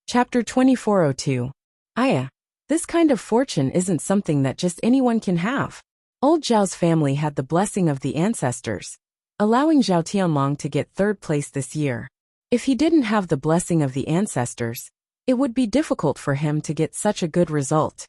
Chapter 2402. Aya. This kind of fortune isn't something that just anyone can have. Old Zhao's family had the blessing of the ancestors, allowing Zhao Tianlong to get third place this year. If he didn't have the blessing of the ancestors, it would be difficult for him to get such a good result.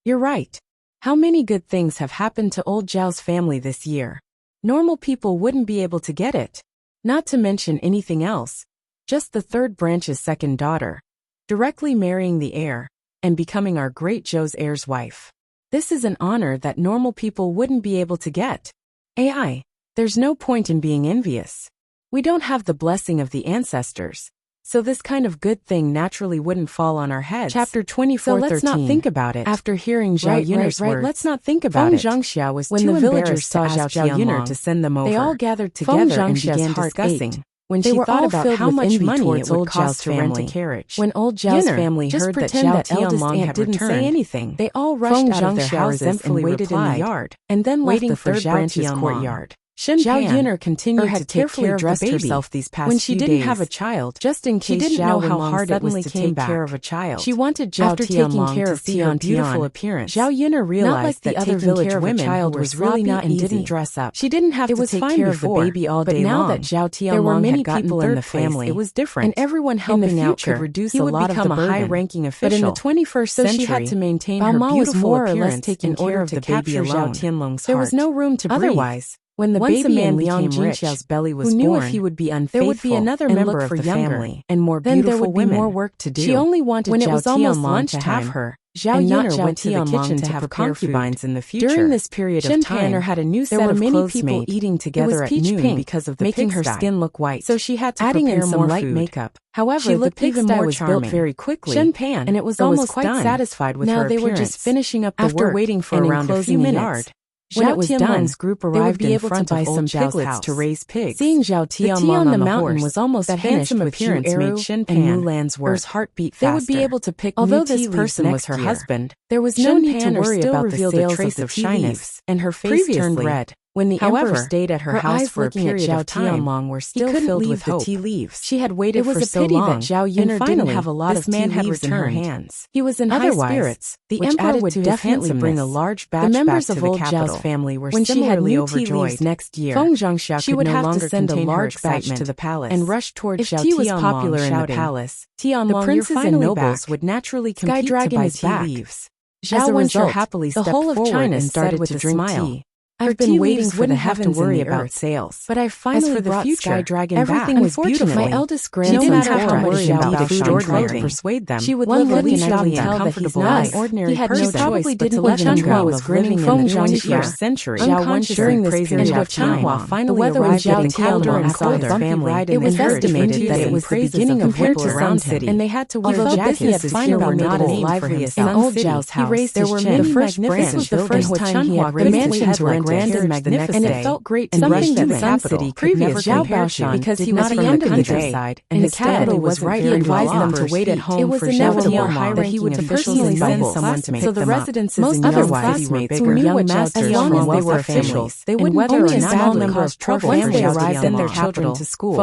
You're right. How many good things have happened to old Zhao's family this year? Normal people wouldn't be able to get it. Not to mention anything else. Just the third branch's second daughter, directly marrying the heir, and becoming our great Zhou's heir's wife. This is an honor that normal people wouldn't be able to get. AI, there's no point in being envious. We don't have the blessing of the ancestors, so this kind of good thing naturally wouldn't fall on our heads. Chapter 24:13. So let's not think about it. After hearing Zhao Yun'er's words, let's not think about it. Feng Zhangxia was when the villagers saw Zhao Yun'er to send them over. They all gathered together and began discussing. When she thought about how much money it would cost to rent a carriage. When old Zhao's family heard that Zhao Tianlong had returned, didn't say anything. They all rushed out of their houses and waited in the yard, and then waiting for Zhao Tianlong's courtyard. Zhao Yun'er continued to take care of the baby herself these past when she didn't have a child, just in case she didn't know how hard it was to take care of a child. She wanted Zhao Tianlong to see her beautiful appearance. Zhao Yun'er realized that taking care of a child was really not easy. Didn't dress up. She didn't have to take care of the baby all day long. But now that Zhao Tianlong had gotten third place, it was different. And everyone helping out could reduce a lot of the burden. He would become a high-ranking official. But in the 21st century, she had to maintain her beautiful appearance in order to capture Zhao Tianlong's heart. There was no room to breathe. Otherwise, when the baby in Liang Jinxiao's belly was born, who knew if he would be unfaithful, there would be another member of the family and more beautiful women. More work to do. She only wanted when it was almost lunchtime to have her. Zhao Yun'er went to the kitchen to have concubines in the future. During this period of time, had a new set of many people eating together at noon because of the making her skin look white. So she had to adding in some light makeup. However, the pigsty was built very quickly, and it was almost quite satisfied with her appearance. Now they were just finishing up the work after waiting for around a few minutes. When it was done, group arrived in front of old Zhao's house to raise pigs. Seeing Zhao Tianlong on the mountain was almost that handsome appearance made Xin Pan and Mulan's heart beat faster. They would be able to pick although this person was her husband, there was no need to worry about the sales of the shyness, and her face turned red. When the emperor stayed at her house for a period of time, were still filled with hope. Tea leaves. She had waited for so long, that Zhao Yun'er didn't have a lot of tea leaves in her hands. He was in high spirits. The emperor would definitely bring a large batch back to the members of old Zhao's family were similarly overjoyed. Next year, Feng Zhangxia she would have to send a large batch to the palace and rush towards Zhao Tianlong. If tea was popular in the palace, the princes and nobles would naturally compete to buy tea leaves. Zhao Yun'er happily stepped forward and started with a smile. I've been waiting for the have to worry about sales, but I finally brought Sky Dragon everything back. Was beautiful. My eldest grandson didn't have to worry about food or clothing to persuade them. She would look at him and tell that he's not an ordinary person. He probably didn't let Chanhua was grinning in the 21st century. During this period of Chanhua finally arrived at Tianlong and colder family. It was estimated that it was the beginning of winter around city, and they had to wear jackets as here were not as lively as in old Zhao's house. There were many magnificent. This was the first time he had raised his head like grand and magnificent, and it felt great to something that Sun City previous Zhao Baoshan because he was from the countryside, and the capital was right. He advised them to wait at home for Zhao Tianlong that he would personally send someone to pick them up. So the residences in other classmates who knew what masters as long as they were officials, they wouldn't whether or not number of trouble once they arrived in their children to school.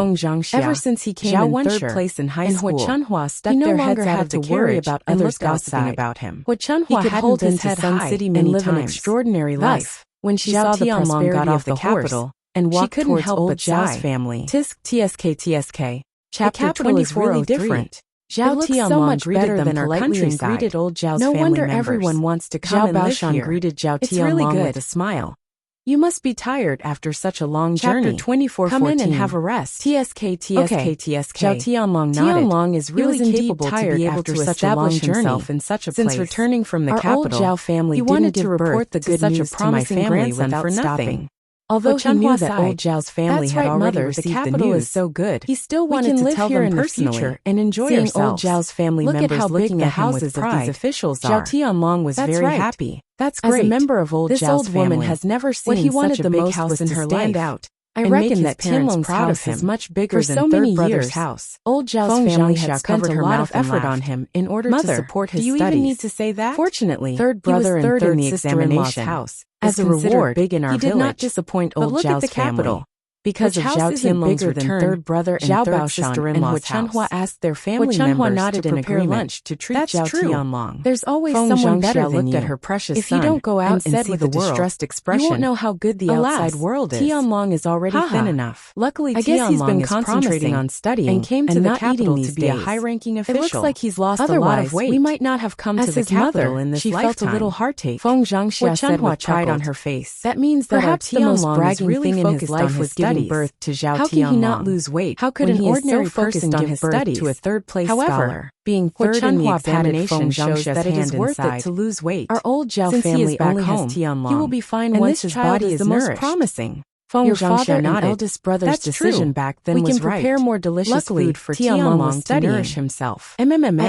Ever since he came in third place in high school, Chanhua stuck their heads out of the carriage about others gossiping about him. What Chanhua had hold his head high and live an extraordinary life. When she saw the prosperity of the capital and walked towards old Zhao's family. TSK. Chapter 24 is really different. Zhao Tianlong greeted them politely and greeted old Zhao's family members. No wonder everyone wants to come and live here. Greeted Zhao Tianlong with a smile. You must be tired after such a long journey. Chapter 24:14. Come in and have a rest. TSK. Zhao Tianlong nodded. Tianlong is really capable to be able to establish himself in such a place. Since returning from the capital, old Zhao family he wanted to report the good news to my family without stopping. Although he knew that old Zhao's family had already received the capital is so good, he still wanted to tell them personally and enjoy yourselves. Old Zhao's family members how looking at houses of these officials are. Zhao Tianlong was very happy. That's great. As a member of old Zhao's family, woman has never seen such a big house in her life. I reckon that Tianlong's house is much bigger than third brother's house. Old Zhao's family had spent a lot of effort on him in order to support his studies. Do you even need to say that? Fortunately, third brother and third in the examination house. As a reward, big in our village. He did not disappoint old Zhao's family. Because of Zhao Tianlong's return, third brother and Zhao third Baoshan sister-in-law's and house asked their family members to prepare lunch to treat Zhao Tianlong. There's always someone better than you. Looked at her precious son. If you don't go out and see with a distressed expression, you won't know how good the outside world is. Tianlong is already thin enough. Luckily, I guess he's been concentrating on studying and came to the capital to be a high-ranking official. It looks like he's lost a lot of weight. We might not have come to the capital in this lifetime. She felt a little heartache. Feng Zhangxia said with pride on her face. That means that perhaps the most bragging thing in his life was giving birth to Zhao Tianlong. How can he not lose weight? How could an ordinary person give birth to a third-place scholar? Being third in the examination shows that it is worth it to lose weight. Our old Zhao family only has Tianlong. He will be fine once his body is the most promising. Your father and eldest brother's decision back then was right. We can prepare more delicious food for Tianlong to nourish himself. I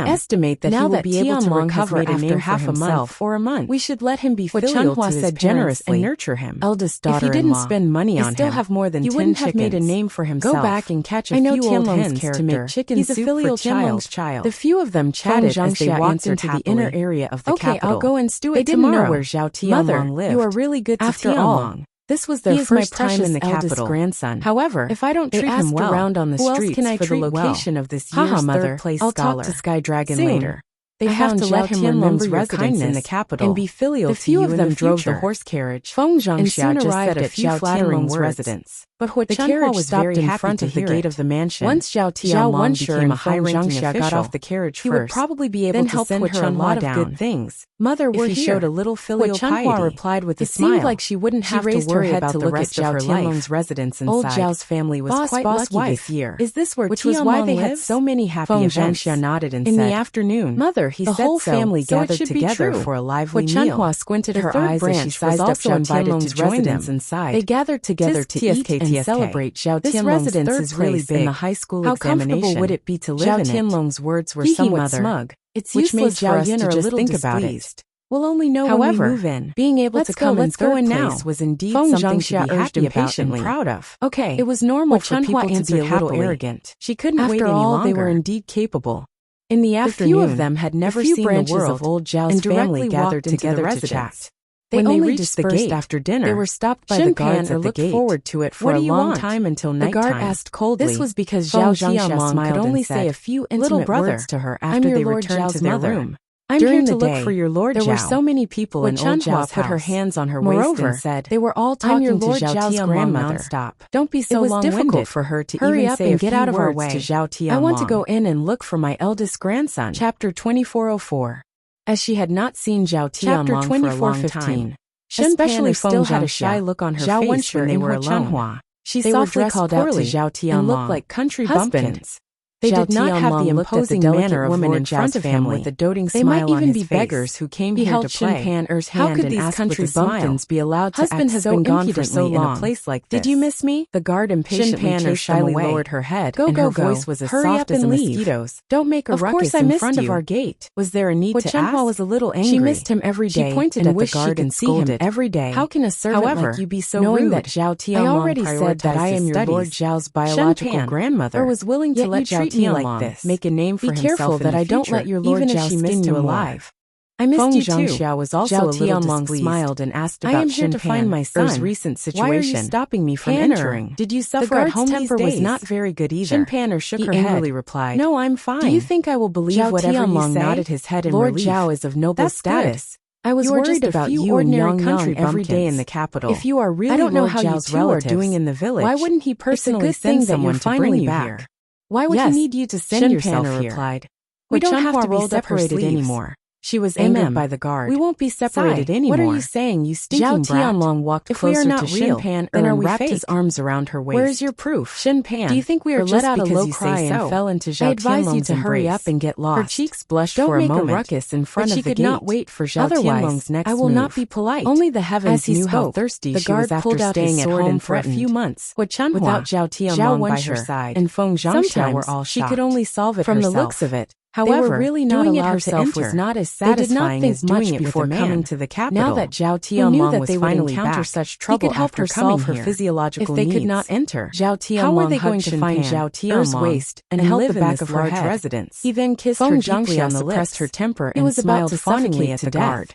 estimate that he will be able to recover after half a month or a month. We should let him be filial to his parents and nurture him. Eldest daughter-in-law. If he didn't spend money on him, still have more than 10 chickens. He wouldn't have made a name for himself. Go back and catch a few old hens to make chicken soup for Tianlong's child. The few of them chatted as they walked into the inner area of the capital. Okay, I'll go and stew it tomorrow. They didn't know where Zhao Tianlong lived. You are really good to Tianlong. This was their first time in the capital. Grandson. However, if I don't treat him well, around on the streets for the location of this year's third-place scholar. I'll talk to Sky Dragon later. They have to let him remember your kindness in the capital and be filial to you in the future. The few of them drove the horse carriage. Feng Zhangxia just arrived at Zhao Tianlong's residence. But the carriage was stopped in front of the gate of the mansion. Once Zhao Tianlong became a high-ranking official, got off the carriage he would probably be able to send her a lot of good things. Mother, we're here. If he showed a little filial piety, replied with a smile. It seemed like she wouldn't have to worry about the rest of her life. Residence inside. Old Zhao's family was quite lucky this year. Is this where Which was why they had so many happy events? Feng Zhangxia nodded and said, in the afternoon, Mother, he said so. The whole family gathered together for a lively meal. Chanhua squinted her eyes as she sized up Zhao Tianlong's residence inside. They gathered together to eat and celebrate Zhao Tianlong's residence is really big in the high school examination. How comfortable would it be to live in it? Zhao Tianlong's words were somewhat smug. It's useless for us to just think about it. We'll only know when we move in. Being able to come in third place was indeed something to be happy about and proud of. Okay, it was normal for people to be a little arrogant. She couldn't wait any longer. They were indeed capable. In the afternoon, few of them had never seen the world of old Zhao's family gathered together to chat. When they reached the gate after dinner, they were stopped by the guards at the gate. Forward to it for a long time until nighttime. The guard asked coldly. This was because Zhao Tianlong could only say a few intimate words to her after they returned to their room. I'm here to look for your Lord Zhao. There were so many people in old Zhao's put her hands on her waist and said, they were all talking to Zhao Tianlong's grandmother. Stop. Don't be so long-winded. It was difficult for her to hurry even up say and get out of our way. To Zhao Tianlong. I want to go in and look for my eldest grandson. Chapter 2404. As she had not seen Zhao Tianlong for a long time. Especially still had a shy look on her face when they were alone. She softly called out to Zhao Tianlong and looked like country bumpkins. They did not have the imposing manner of Lord Zhao's family with a doting smile on his face. They might even be beggars who came here to play. How could these country bumpkins be allowed to act so impudently in a place like this? Did you miss me? The guard impatiently shyly lowered her head, and her voice was as soft as a mosquito's. Don't make a ruckus in front of our gate. Was there a need to ask? Chanhua was a little angry. She missed him every day. She pointed at the guard and scolded every day. How can a servant like you be so rude? Knowing that Zhao Tianlong already said that I am your Lord Zhao's biological grandmother, or was willing to let Zhao like this. Make a name for himself. Be careful that I don't let your Lord Zhao skin you alive. I missed you too. Zhangxia was also a little displeased. Smiled and asked about I am here to find my son's recent situation. Why are you stopping me from entering? Did you suffer at home these days? The guard's temper was not very good either. Shin Panner shook her head. He angrily replied, "No, I'm fine. Do you think I will believe whatever you say?" Nodded his head in relief. Lord Zhao is of noble status. I was worried about you and young country every day in the capital. If you are really Lord Zhao's relatives, doing in the village, why wouldn't he personally send someone to bring you back? Why would he need you to send yourself here? Replied. We don't have to be separated anymore. She was angered by the guard. We won't be separated anymore. What are you saying, you stinking brat? Zhao Tianlong walked closer to Shin Pan and wrapped his arms around her waist. Where is your proof? Shin Pan, do you think we are just let out a low cry and fell into Zhao Tianlong's embrace? I advise you to hurry up and get lost. Her cheeks blushed for a moment. Don't make a ruckus in front of the gate. She could not wait for Zhao Tianlong's next move. I will not be polite. Only the heavens knew how thirsty she was after staying at home for a few months. Without Zhao Tianlong by her side and Feng Zhangxia were all shocked. She could only solve it herself. From the looks of it. However, doing it herself was not as satisfying as doing it before coming to the capital. Now that Zhao Tianlong was finally back, he could help her solve her physiological needs. If they could not enter, how were they going to find Zhao Tianlong's waist and held the back of her residence? He then kissed her deeply on the lips, pressed her temper, and smiled fawningly at the guard.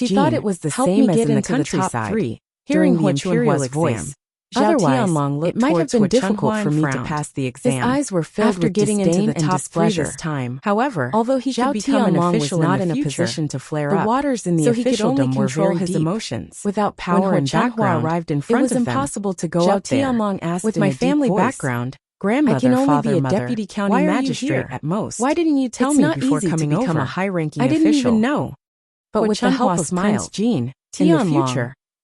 She Jean, thought it was the help same me as get in the into the top countryside. 3, Hearing during the the imperial's imperial's voice. exam. Otherwise, Otherwise, it might have been difficult for me to pass the exam. His eyes were filled After with getting into disdain the and top 3 displeasure. this time. However, Although he Zhao could become an Tianlong was official not in the in a future, position to flare the up, waters in the so he could only officialdom were control very his deep. emotions. Without When power He and Changhua background, arrived in it front was of them, impossible to go Zhao up there. Tianlong asked With in my a deep family voice, background, grandmother, I can only father, be a mother, deputy county why are you magistrate here? at most. Why didn't you tell It's me not before easy to coming become over? a high-ranking I didn't official. even know. But Hu with the help Changhua of smiled. Prince Jean, In the Tianlong, future,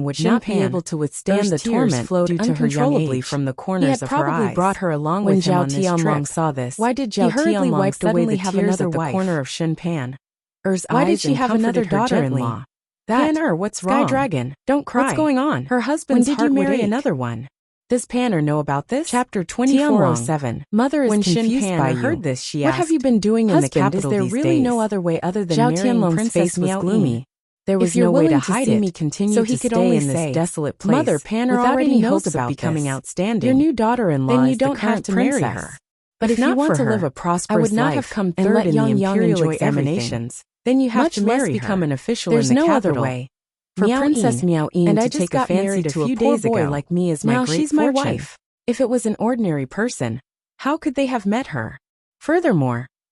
Long would not be able to withstand the torment due to her young age. From the corners of her eyes. He had probably brought her along with him on this trip. When Zhao Tianlong saw this, why did Zhao Tianlong suddenly have another wife at the corner of Shin Pan? Why did she have another daughter-in-law? Pan what's wrong? Sky Dragon, don't cry. What's going on? Her husband's heart would ache. When did you marry another one? Does Pan know about this? Chapter 2407. Mother is confused by you. Heard this, she asked. What have you been doing in the capital these days? Is there really no other way other than marrying Princess face was gloomy? There was no way to hide it, so he could only in this desolate place. Mother Pan already knows about becoming outstanding. Your new daughter-in-law then you don't have to marry her. But if you want to live a prosperous life, I would not have come third in the imperial examinations. Then you have to marry her. Become an official in the capital. There's no other way. For Princess Miao-yin to take a fancy to a poor boy like me is my great fortune. Now she's my wife. If it was an ordinary person, how could they have met her? Furthermore,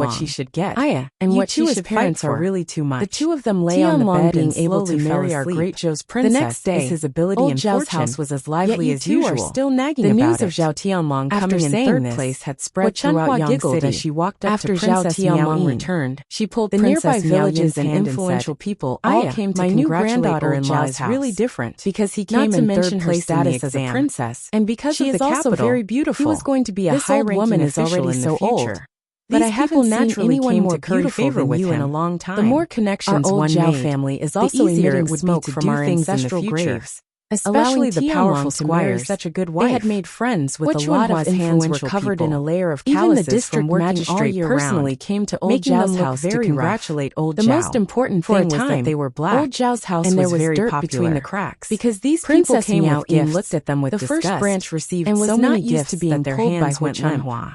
what she should get. Aya, and you what two she as should parents fight for. are really too much. The two of them lay on the bed being and able slowly to fell marry our asleep. great Zhou's princess The next day, is his ability old and Zhao's fortune. house was as Yet lively you as two usual. are still nagging The about news it. of Zhao Tianlong After coming in saying third this, place had spread What throughout Chanhua giggled Yangtze. as she walked up After to Zhao Princess Miao Tianlong Ying returned, she pulled the Princess nearby Miao villages Yin's and hand influential and said, people all all came to my new congratulate granddaughter-in-law's old Zhao's really house, different because he not came to in mention third her place status in as the a exam. princess, And because she of is the also capital, very beautiful. he was going to be a This old high-ranking woman is official already in the so future. old. But These I haven't people seen naturally anyone came more to curry beautiful favor than with you in him. a long time. The more connections our old one Zhao made, family is the also easier emitting it would be smoke to from do our things in the ancestral future. graves. Especially Allowing the Tianlong powerful to marry squires. such a good They wife. had made friends with What a lot of Chuanhua's hands were influential covered in a people. layer of Even calluses the district from working all magistrate year personally round, came to old making them Zhao's look house to very congratulate old The Zhao. most important For a thing was that time, they were black, old Zhao's house and there was was very dirt popular between the cracks. because these Princess people came Miao with Ying gifts. looked at them with The disgust, first branch received and was so not many used gifts to being that their pulled by hands went limp. Chanhua.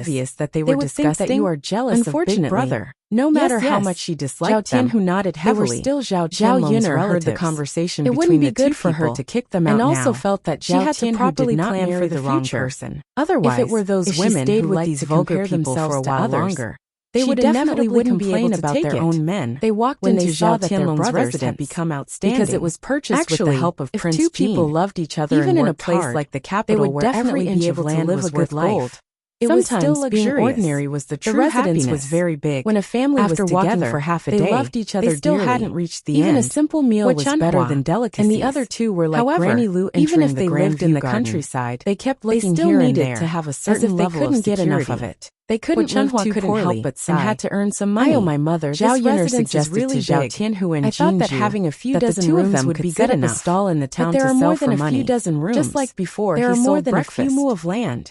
obvious that they were disgusting. That you are jealous of Big Brother. No matter how much she disliked them, who nodded heavily. They were still Zhao Yun'er heard the conversation between the two. It wouldn't be good for her to kick them out and also felt that Zhao Tian properly plan for the wrong person. Otherwise, if it were those women who liked these vulgar people for a while longer, they would definitely wouldn't complain about their own men. They walked into Zhao Tianlong's residence had become outstanding because it was purchased with the help of Prince Jin. If two people loved each other even in a place like the capital, where every inch of land was worth gold. It was still luxurious. Being ordinary was the true happiness. The residence was very big. When a family was together for half a day, they loved each other. They still hadn't reached the end. Even a simple meal was better than delicacies. And the other two were like Granny Lu. Even if they lived in the countryside, they kept looking here and there, to have a certain level of security. They couldn't get enough of it. They couldn't live too poorly, but had to earn some money. My mother, Zhao Yun'er suggested really to Zhao Tianhu and Jinju. I thought that having a few dozen rooms would be good enough. A stall in the town to sell for money. Just like before, there are more than a few mu of land.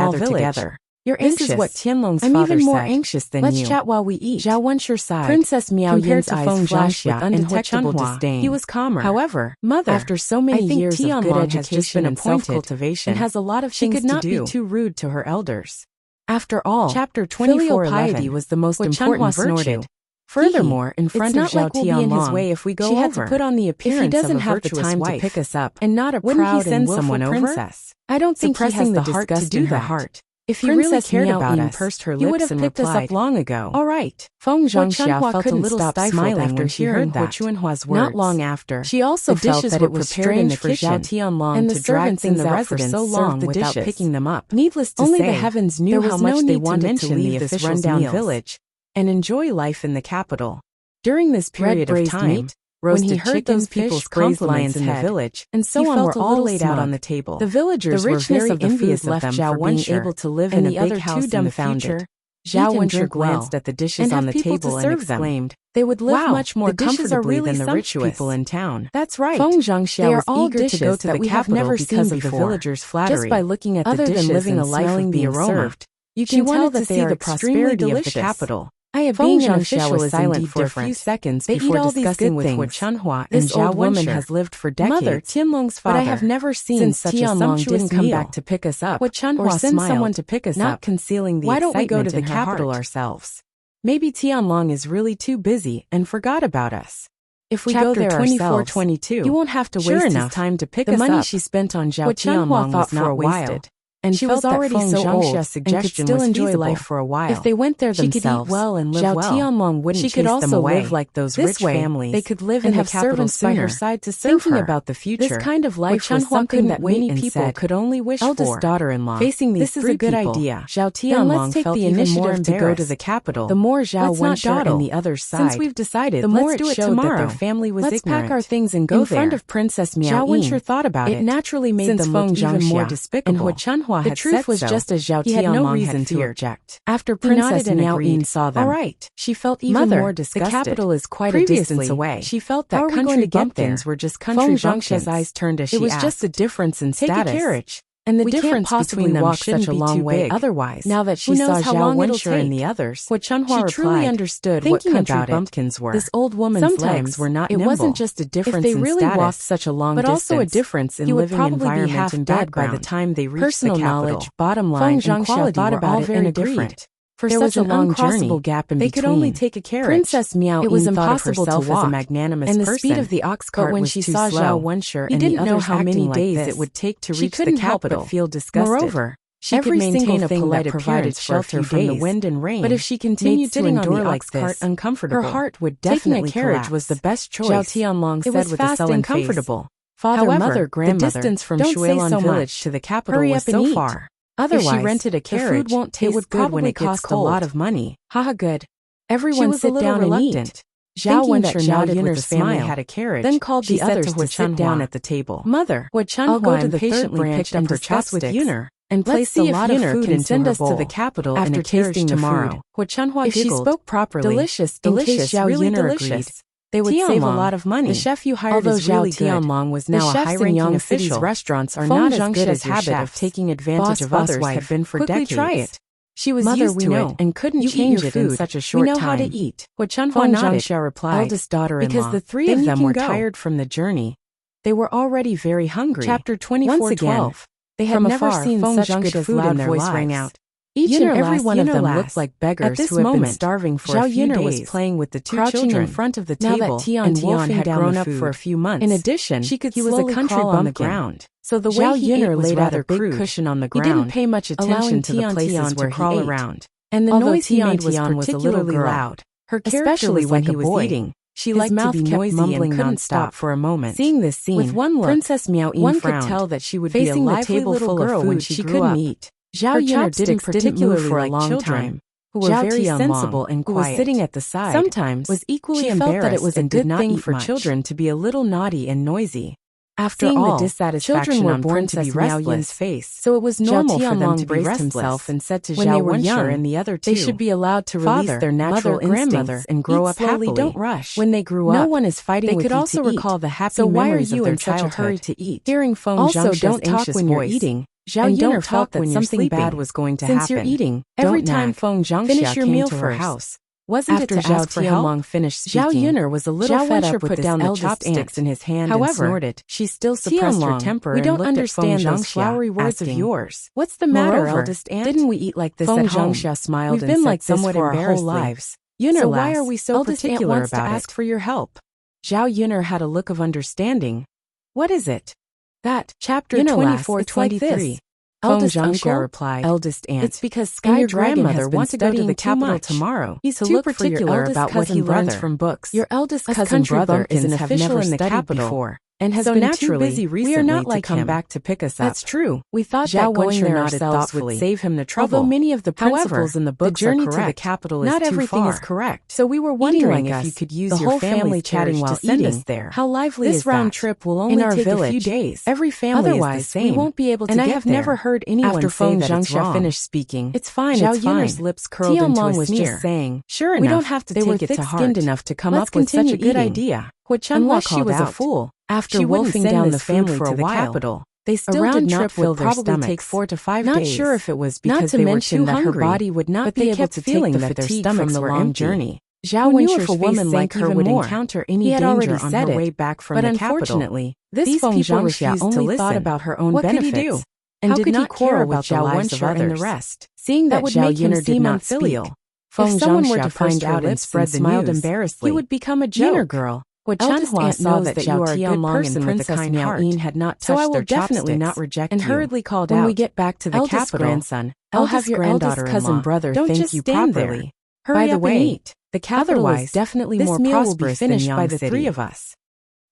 small gather village. together. You're This anxious. is what Tianlong's I'm father even more said. anxious than Let's you. chat while we eat. Zhao once your side. Princess Miao Compared Yin's to eyes Feng flashed with Zhangxia and He undetectable Chunhua, disdain. he was calmer. However, Mother, after so many I think years of good Tianlong has education just been and appointed self-cultivation and has a lot of she things could to not do. be too rude to her elders. After all, Chapter filial 24:11 piety was the most What important Chunhua virtue. snorted. Furthermore, in front It's of not Zhao like we'll be in his Tianlong, way if we go she had over. to put on the If he appearance doesn't of a have the virtuous time wife, to pick us up, and not a wouldn't he proud send and willful someone over? princess. I don't think he has Suppressing the the heart disgust to in do her that. heart. If he really Princess cared Miao about Yin us, pursed her he would lips have and picked us replied, up long ago. "All right." Feng What Zhangxia Chunhua felt a couldn't little stop stifled smiling after when she hearing heard Hu that. Chunhua's Not words. long after, She also the felt dishes that were it was prepared in strange the for kitchen, Zhao Tianlong and the to drag servants in things the out for residence so long served the without dishes. picking them up. Needless to Only say, the heavens there knew was how no much they need to wanted to mention leave the this official's rundown meals village and enjoy life in the capital. During this period of Red-braised time, meat, when roasted he heard chicken, those people's fish, braised compliments lion's in the head, village, and so he on felt were a all little laid out smug. on the table. The villagers The were richness very of the envious food of left them Zhao for being Wenshi able to live and in a the big other house two in the dumbfounded. future, Zhao Wensher glanced at the dishes on the table and exclaimed, "They would live much more comfortably than the rich people in town." That's right. Feng Zhangxia was eager to go to the capital because of the villagers' flattery. Just by looking at the dishes living a life of being served, you can tell that they are prosperity of the capital. Being an official is silent for a few seconds before discussing with Hu Chunhua, and Zhao old woman has lived for decades. Mother, Tianlong's father. But I have never seen such a sumptuous didn't come back to pick us up, or send someone to pick us up, not concealing the excitement. Why don't we go to the capital ourselves? Maybe Tianlong is really too busy and forgot about us. If we go there ourselves, you won't have to waste his time to pick us up. The money she spent on Zhao Tianlong was not wasted. And she was already so old and could still enjoy life for a while. If they went there themselves, she could eat well and live well. Tianlong wouldn't chase them away. She could also live like those rich families. They could live and have servants by her side to serve her. Thinking about the future, this kind of life was something that many people could only wish for. Eldest daughter-in-law, facing these three people, this is a good idea. Zhao Tianlong felt the initiative to go to the capital. The more Zhao Wensher and the other side, since we've decided, the more it showed that their family was ignorant. Let's pack our things and go there. In front of Princess Miao Yin, Zhao Wensher thought about it. It naturally made them look even more despicable. And Hu Chunhua had said so. Just as Zhao Tianlong had to object. After Princess Miao Yin saw them, all right, she felt even more disgusted. The capital is quite a distance away. She felt that country bumpkins were just country bumpkins. Eyes turned as she asked. It was just a difference in status. Take a carriage. And the difference between them shouldn't be too big. Otherwise, now that she saw Zhao Wensher and the others, she truly understood what country bumpkins were. This old woman's legs were not nimble. It wasn't just a difference in status, if they really walked such a long distance, but also a difference in living environment and background by the time they reached the capital. Personal knowledge, bottom line, and quality were all very different. For there was an uncrossable gap in between. They could only take a carriage. Princess Miao Yin thought of herself as a magnanimous person, and the speed of the ox cart was too slow. But when she saw Zhao Wensher and the others acting like this, it would take to reach the capital. Feel disgusted. Moreover, she could maintain a polite appearance, shelter from the wind and rain. But if she continued to endure like this, her heart would definitely collapse. Taking a carriage was the best choice. Zhao Tianlong said with a sullen face. Father, mother, grandmother, the distance from Shuilin village to the capital was so far. Otherwise, if she rented a carriage, the food won't taste good when it cost a lot of money. Haha, good. Everyone sit down and eat. Zhao Wensher nodded with a smile, had a carriage, then called the others to sit down at the table. Mother, I'll go to the third branch and discuss with Yuner, and place a lot of food and send us to the capital after tasting tomorrow. If she spoke properly, delicious, Zhao Yuner agreed. They would save a lot of money. The chef you hired is really good. Although Zhao Tianlong was now a high-ranking official, restaurants are not as good as your habit of taking advantage of others had been for decades. Try it. She was used to it and couldn't change it in such a short time. We know how to eat. Hu Chunhua replied, eldest daughter-in-law, because the three of them were tired from the journey. They were already very hungry. Chapter 24:12. They had never seen such good food in their lives. Each and every one of them looked like beggars who had been starving for a few days. Zhao Yuner was playing with the two children in front of the table, and Tian had grown up for a few months. In addition, he was a country crawl on the ground. So the way he ate was rather big cushion on the ground. He didn't pay much attention to the places where he crawl around. And the noise he made was particularly loud. Especially when he was eating. She liked to be noisy and couldn't stop for a moment. Seeing this scene, with one look, Princess Miao Yin frowned. One could tell that she would be a lively little girl when she couldn't eat. Zhao Yuner didn't particularly for a long time, who were very sensible and quiet, was sitting at the side, sometimes was equally embarrassed that it was a good thing for children to be a little naughty and noisy. After all, the dissatisfaction were born to be restless face, so it was normal for them to brace himself and said to Zhao Wensher and the other two, they should be allowed to release their natural instincts and grow up happily. Don't rush. When they grew up, no one is fighting with you to eat. They could also recall the happy memories of their childhood. So why are you in such a hurry to eat? Hearing Feng Zhangxia's don't talk when you're eating. Zhao Yuner felt that something bad was going to happen. Since you're eating, every time Feng Zhangxia came to her house, wasn't it to ask for help? Finished speaking, Zhao Yuner was a little fed up with down the chopsticks in his hand and snorted. She still suppressed her temper and looked at Feng Zhangxia, those flowery words of yours. What's the matter, eldest aunt? Didn't we eat like this at home? Feng Zhangxia smiled and said somewhat for our whole lives. Yuner, so why are we so particular about it? Ask for your help. Zhao Yuner had a look of understanding. What is it? That, chapter 24:23. Eldest uncle replied, eldest aunt. It's because Sky Dragon has been studying to the capital tomorrow. He's too particular about what he learns from books. Your eldest cousin brother is an official in the capital before. and has so been naturally, too busy recently we are not to like come him. back to pick us up. That's true. We thought Zhao that going Wenxuan there nodded ourselves would thoughtfully. save him the trouble. Although many of the principles However, in the books the journey are to correct, the capital is not too everything far. is correct. So we were Eating wondering like if us, you could use the your whole family family's chatting carriage while to send eating. us there. How lively This is round that? trip will only In our take village, a few days. every family Otherwise, is the we same. won't be able to And get I have there. never heard anyone After say Feng that it's Zhangxia wrong. finished speaking, It's fine, Zhao it's fine. Yun'er's lips curled into a Tianlong was sneer, just saying, sure we enough, don't have to they were take it to thick-skinned heart. enough to come Let's up with such a continue good eating. idea. Unless she called was a out. fool. After She wouldn't wolfing send down this the food family for to a the while. capital, They a still round did not trip fill would their probably stomachs. take 4 to 5 Not days. sure if it was Not because to they were mention too that her hungry, body would not but be they able kept to feeling take the that their fatigue stomachs from the were long empty. journey. Zhao Who knew if Wenxuer's a woman face like sank her even would more. encounter any He had danger already on said her it, way back from but the capital? unfortunately, These these Feng people Zhangxia refused only to listen. thought about her own What could he benefits do? and How did could he not care care about about Zhao the lives of Wenxuer and the others. rest? Seeing That that would Zhao make him Yun'er did seem not unfilial. speak, If Feng someone were Zhangxia to find pursed her out and lips spread and the smiled news, embarrassedly. he would become a Yun'er joke. girl, Eldest Chanhua aunt saw knows that that you you are are a a good good person person with a Princess kind Miao heart. Yin had not So I touched will their definitely not chopsticks reject and you. hurriedly called When out, we get back to the eldest capital, grandson, I'll eldest have your eldest granddaughter-in-law, cousin brother don't thank just you stand properly. there. Hurry By the up way, and eat. the capital Otherwise, is definitely this more meal will be prosperous finished than by Yang the City. 3 of us.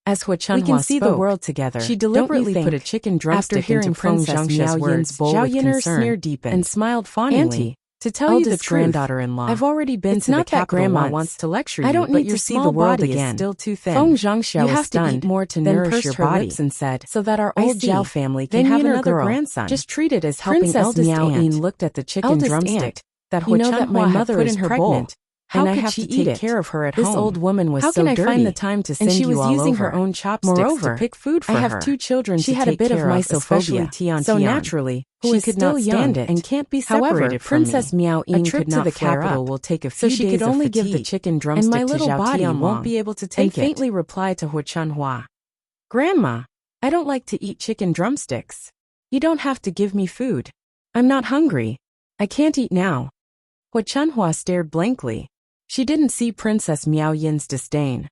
As Hua Chunhua We can see the spoke, world together. she Don't deliberately you put a think? chicken After drumstick hearing into Feng Princess Zhangxia's Miao words, Yin's bowl Zhao with Yin'er's concern, sneer deepened and smiled fawningly. Auntie, To tell you the eldest truth, granddaughter-in-law, I've already been it's to the not that capital Grandma once. wants to lecture I you, don't but need your to see small the world body again. is still too thin. Feng Zhangxia You was have to stunned, eat more to then nourish pursed your her body, lips and said, so that our I old see. Zhao family can Then have Yun'er another girl, grandson. just treat it as helping Princess eldest Miao aunt. Yin looked at the chicken Eldest drumstick aunt, that you Hua know that my Chunhua had mother put is in her pregnant, bowl, how and I could have she to eat take it? care of her at This home. old woman was How so can I dirty, find the time to send and she you was all using over? her own chopsticks Moreover, to pick food for I have her. 2 children She to had a take bit of care of, especially mysophobia, Tian so Tian, naturally, who she is could still not young stand it and can't be However, separated from me. Princess Miao A Yin trip could to not the flare capital up, will take a so few she days could only of give the fatigue, chicken and drumstick my to little Zhao body Tianlong. won't be able to And take it. faintly replied to Hua Chunhua, Grandma, I don't like to eat chicken drumsticks. You don't have to give me food. I'm not hungry. I can't eat now. Hua Chunhua stared blankly. She didn't see Princess Miao Yin's disdain.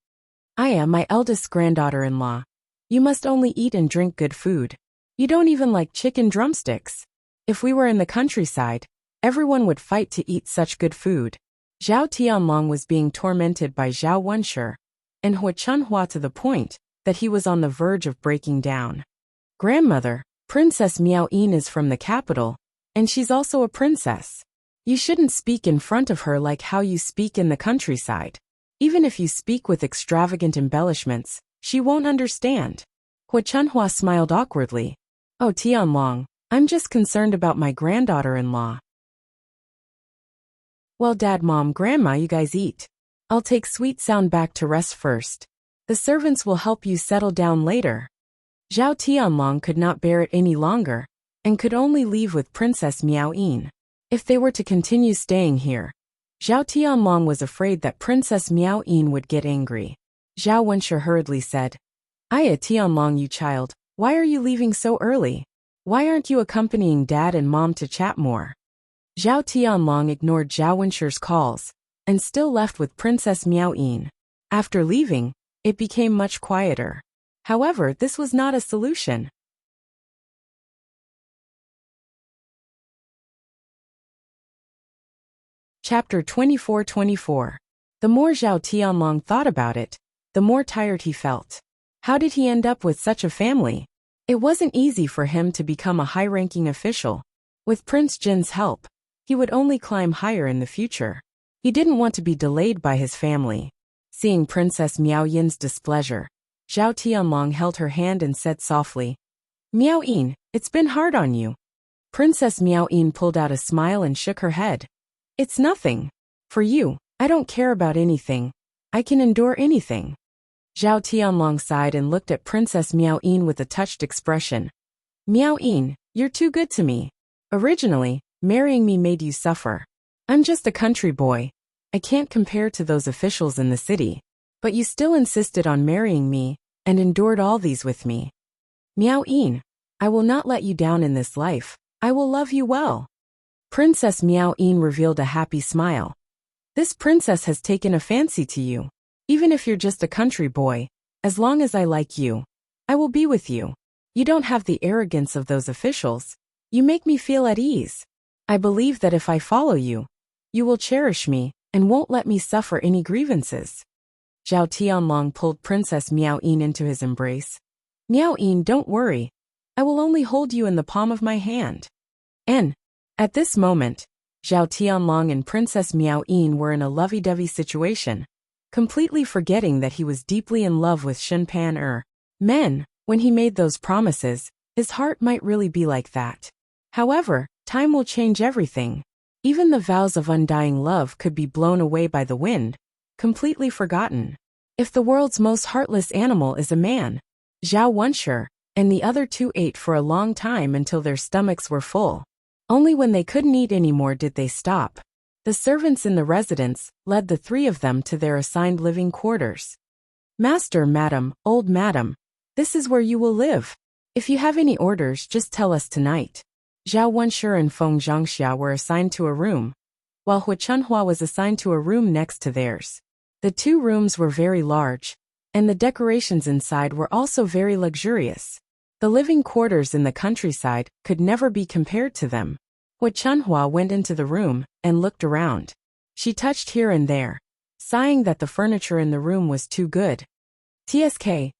I am my eldest granddaughter-in-law. You must only eat and drink good food. You don't even like chicken drumsticks. If we were in the countryside, everyone would fight to eat such good food. Zhao Tianlong was being tormented by Zhao Wenxuer and Hua Chunhua to the point that he was on the verge of breaking down. Grandmother, Princess Miao Yin is from the capital, and she's also a princess. You shouldn't speak in front of her like how you speak in the countryside. Even if you speak with extravagant embellishments, she won't understand. Hua Chunhua smiled awkwardly. Oh Tianlong, I'm just concerned about my granddaughter-in-law. Well Dad, Mom, Grandma, you guys eat. I'll take Sweet Sound back to rest first. The servants will help you settle down later. Zhao Tianlong could not bear it any longer, and could only leave with Princess Miao Yin. If they were to continue staying here, Zhao Tianlong was afraid that Princess Miao Yin would get angry. Zhao Wenxuer hurriedly said, Aya Tianlong, you child, why are you leaving so early? Why aren't you accompanying Dad and Mom to chat more? Zhao Tianlong ignored Zhao Wenxuer's calls, and still left with Princess Miao Yin. After leaving, it became much quieter. However, this was not a solution. Chapter 24-24. The more Zhao Tianlong thought about it, the more tired he felt. How did he end up with such a family? It wasn't easy for him to become a high-ranking official. With Prince Jin's help, he would only climb higher in the future. He didn't want to be delayed by his family. Seeing Princess Miao Yin's displeasure, Zhao Tianlong held her hand and said softly, Miao Yin, it's been hard on you. Princess Miao Yin pulled out a smile and shook her head. It's nothing. For you, I don't care about anything. I can endure anything. Zhao Tianlong sighed and looked at Princess Miao Yin with a touched expression. Miao Yin, you're too good to me. Originally, marrying me made you suffer. I'm just a country boy. I can't compare to those officials in the city. But you still insisted on marrying me, and endured all these with me. Miao Yin, I will not let you down in this life. I will love you well. Princess Miao Yin revealed a happy smile. This princess has taken a fancy to you. Even if you're just a country boy, as long as I like you, I will be with you. You don't have the arrogance of those officials. You make me feel at ease. I believe that if I follow you, you will cherish me and won't let me suffer any grievances. Zhao Tianlong pulled Princess Miao Yin into his embrace. Miao Yin, don't worry. I will only hold you in the palm of my hand. And, at this moment, Zhao Tianlong and Princess Miao Yin were in a lovey-dovey situation, completely forgetting that he was deeply in love with Shen Pan. Men, when he made those promises, his heart might really be like that. However, time will change everything. Even the vows of undying love could be blown away by the wind, completely forgotten. If the world's most heartless animal is a man, Zhao Wenshi and the other two ate for a long time until their stomachs were full. Only when they couldn't eat anymore did they stop. The servants in the residence led the three of them to their assigned living quarters. Master, madam, old madam, this is where you will live. If you have any orders, just tell us tonight. Zhao Wenshi and Feng Zhangxia were assigned to a room, while Hu Chunhua was assigned to a room next to theirs. The two rooms were very large, and the decorations inside were also very luxurious. The living quarters in the countryside could never be compared to them. Hu Chunhua went into the room and looked around. She touched here and there, sighing that the furniture in the room was too good. TSK,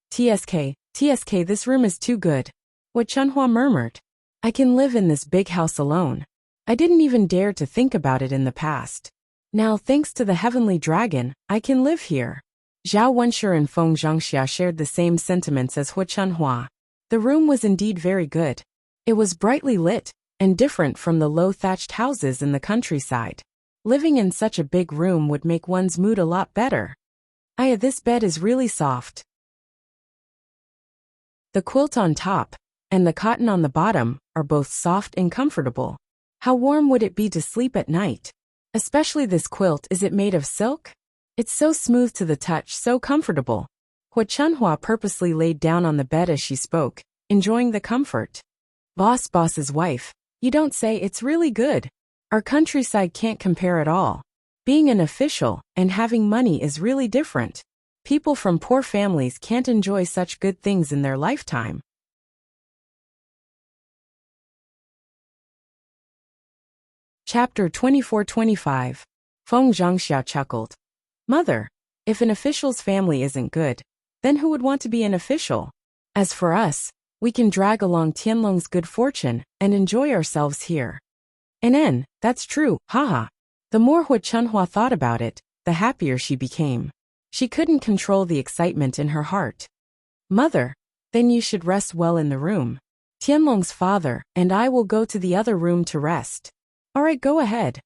this room is too good. Hu Chunhua murmured. I can live in this big house alone. I didn't even dare to think about it in the past. Now, thanks to the heavenly dragon, I can live here. Zhao Wenshi and Feng Zhangxia shared the same sentiments as Hu Chunhua. The room was indeed very good. It was brightly lit, and different from the low-thatched houses in the countryside. Living in such a big room would make one's mood a lot better. This bed is really soft. The quilt on top and the cotton on the bottom are both soft and comfortable. How warm would it be to sleep at night? Especially this quilt, is it made of silk? It's so smooth to the touch, so comfortable. Hu Chunhua purposely laid down on the bed as she spoke, enjoying the comfort. Boss's wife, you don't say, it's really good. Our countryside can't compare at all. Being an official and having money is really different. People from poor families can't enjoy such good things in their lifetime. Chapter 24-25. Feng Zhangxia chuckled. Mother, if an official's family isn't good, then who would want to be an official? As for us, we can drag along Tianlong's good fortune and enjoy ourselves here. That's true, haha. The more Hu Chunhua thought about it, the happier she became. She couldn't control the excitement in her heart. Mother, then you should rest well in the room. Tianlong's father and I will go to the other room to rest. All right, go ahead.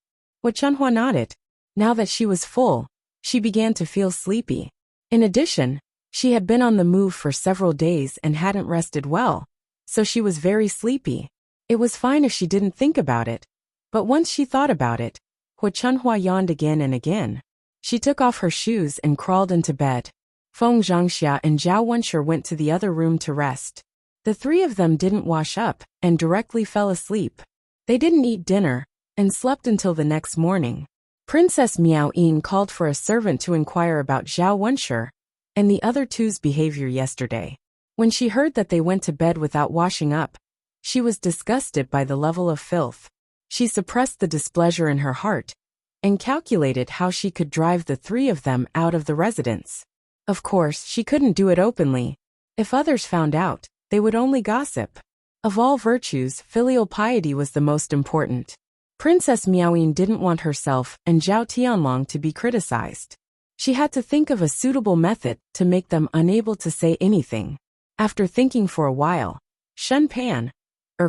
Hu Chunhua nodded. Now that she was full, she began to feel sleepy. In addition, she had been on the move for several days and hadn't rested well, so she was very sleepy. It was fine if she didn't think about it, but once she thought about it, Hu Chunhua yawned again and again. She took off her shoes and crawled into bed. Feng Zhangxia and Zhao Wenshi went to the other room to rest. The three of them didn't wash up and directly fell asleep. They didn't eat dinner and slept until the next morning. Princess Miao Yin called for a servant to inquire about Zhao Wenshi and the other two's behavior yesterday. When she heard that they went to bed without washing up, she was disgusted by the level of filth. She suppressed the displeasure in her heart and calculated how she could drive the three of them out of the residence. Of course, she couldn't do it openly. If others found out, they would only gossip. Of all virtues, filial piety was the most important. Princess Miao Yin didn't want herself and Zhao Tianlong to be criticized. She had to think of a suitable method to make them unable to say anything. After thinking for a while, Shen Pan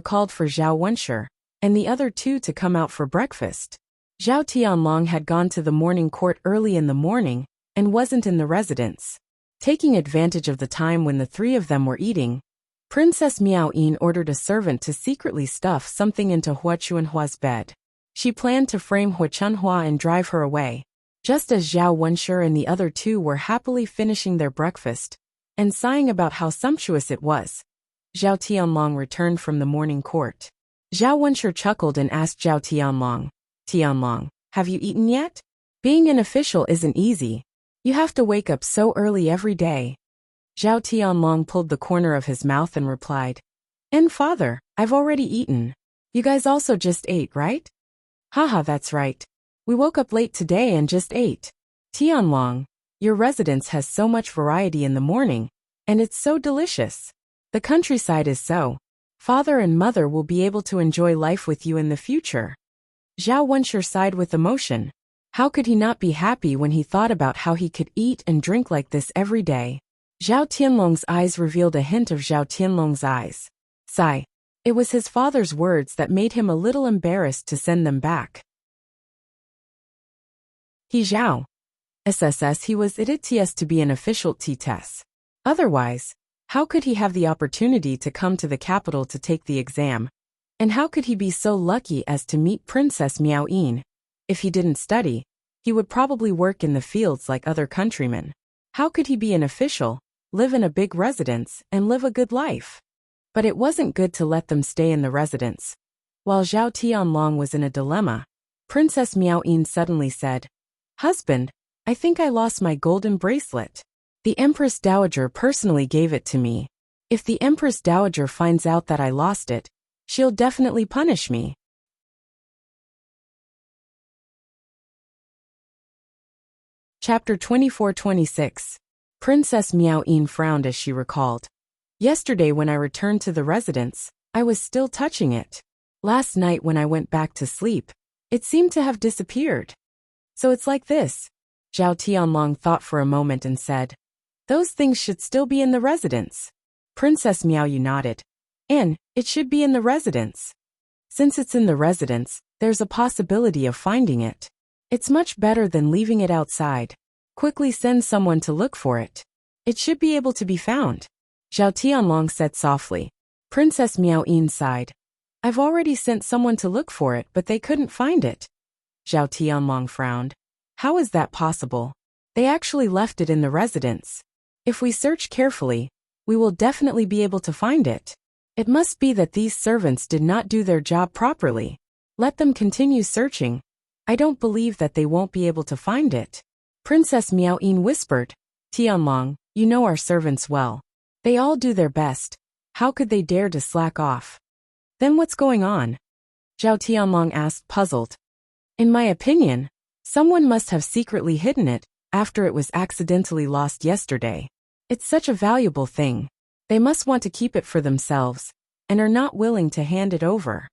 called for Zhao Wenshi and the other two to come out for breakfast. Zhao Tianlong had gone to the morning court early in the morning and wasn't in the residence. Taking advantage of the time when the three of them were eating, Princess Miao Yin ordered a servant to secretly stuff something into Hu Chunhua's bed. She planned to frame Hu Chunhua and drive her away. Just as Zhao Wenshi and the other two were happily finishing their breakfast and sighing about how sumptuous it was, Zhao Tianlong returned from the morning court. Zhao Wenshi chuckled and asked Zhao Tianlong, Tianlong, have you eaten yet? Being an official isn't easy. You have to wake up so early every day. Zhao Tianlong pulled the corner of his mouth and replied, Father, I've already eaten. You guys also just ate, right? Haha, that's right. We woke up late today and just ate. Tianlong, your residence has so much variety in the morning, and it's so delicious. The countryside is so. Father and mother will be able to enjoy life with you in the future. Zhao Wenshi sighed with emotion. How could he not be happy when he thought about how he could eat and drink like this every day? Zhao Tianlong's eyes revealed a hint of Zhao Tianlong's eyes. Sigh. It was his father's words that made him a little embarrassed to send them back. He Zhao. SSS he was idts to be an official T-test. Otherwise, how could he have the opportunity to come to the capital to take the exam? And how could he be so lucky as to meet Princess Miao Yin? If he didn't study, he would probably work in the fields like other countrymen. How could he be an official, live in a big residence, and live a good life? But it wasn't good to let them stay in the residence. While Zhao Tianlong was in a dilemma, Princess Miao Yin suddenly said, "Husband, I think I lost my golden bracelet. The Empress Dowager personally gave it to me. If the Empress Dowager finds out that I lost it, she'll definitely punish me." Chapter 24-26. Princess Miao Yin frowned as she recalled. Yesterday when I returned to the residence, I was still touching it. Last night when I went back to sleep, it seemed to have disappeared. So it's like this. Zhao Tianlong thought for a moment and said, "Those things should still be in the residence." Princess Miao Yin nodded. "And it should be in the residence. Since it's in the residence, there's a possibility of finding it. It's much better than leaving it outside. Quickly send someone to look for it. It should be able to be found." Zhao Tianlong said softly. Princess Miao Yin sighed. "I've already sent someone to look for it, but they couldn't find it." Zhao Tianlong frowned. "How is that possible? They actually left it in the residence. If we search carefully, we will definitely be able to find it. It must be that these servants did not do their job properly. Let them continue searching. I don't believe that they won't be able to find it." Princess Miao Yin whispered, "Tianlong, you know our servants well. They all do their best. How could they dare to slack off?" "Then what's going on?" Zhao Tianlong asked, puzzled. "In my opinion, someone must have secretly hidden it after it was accidentally lost yesterday. It's such a valuable thing. They must want to keep it for themselves and are not willing to hand it over."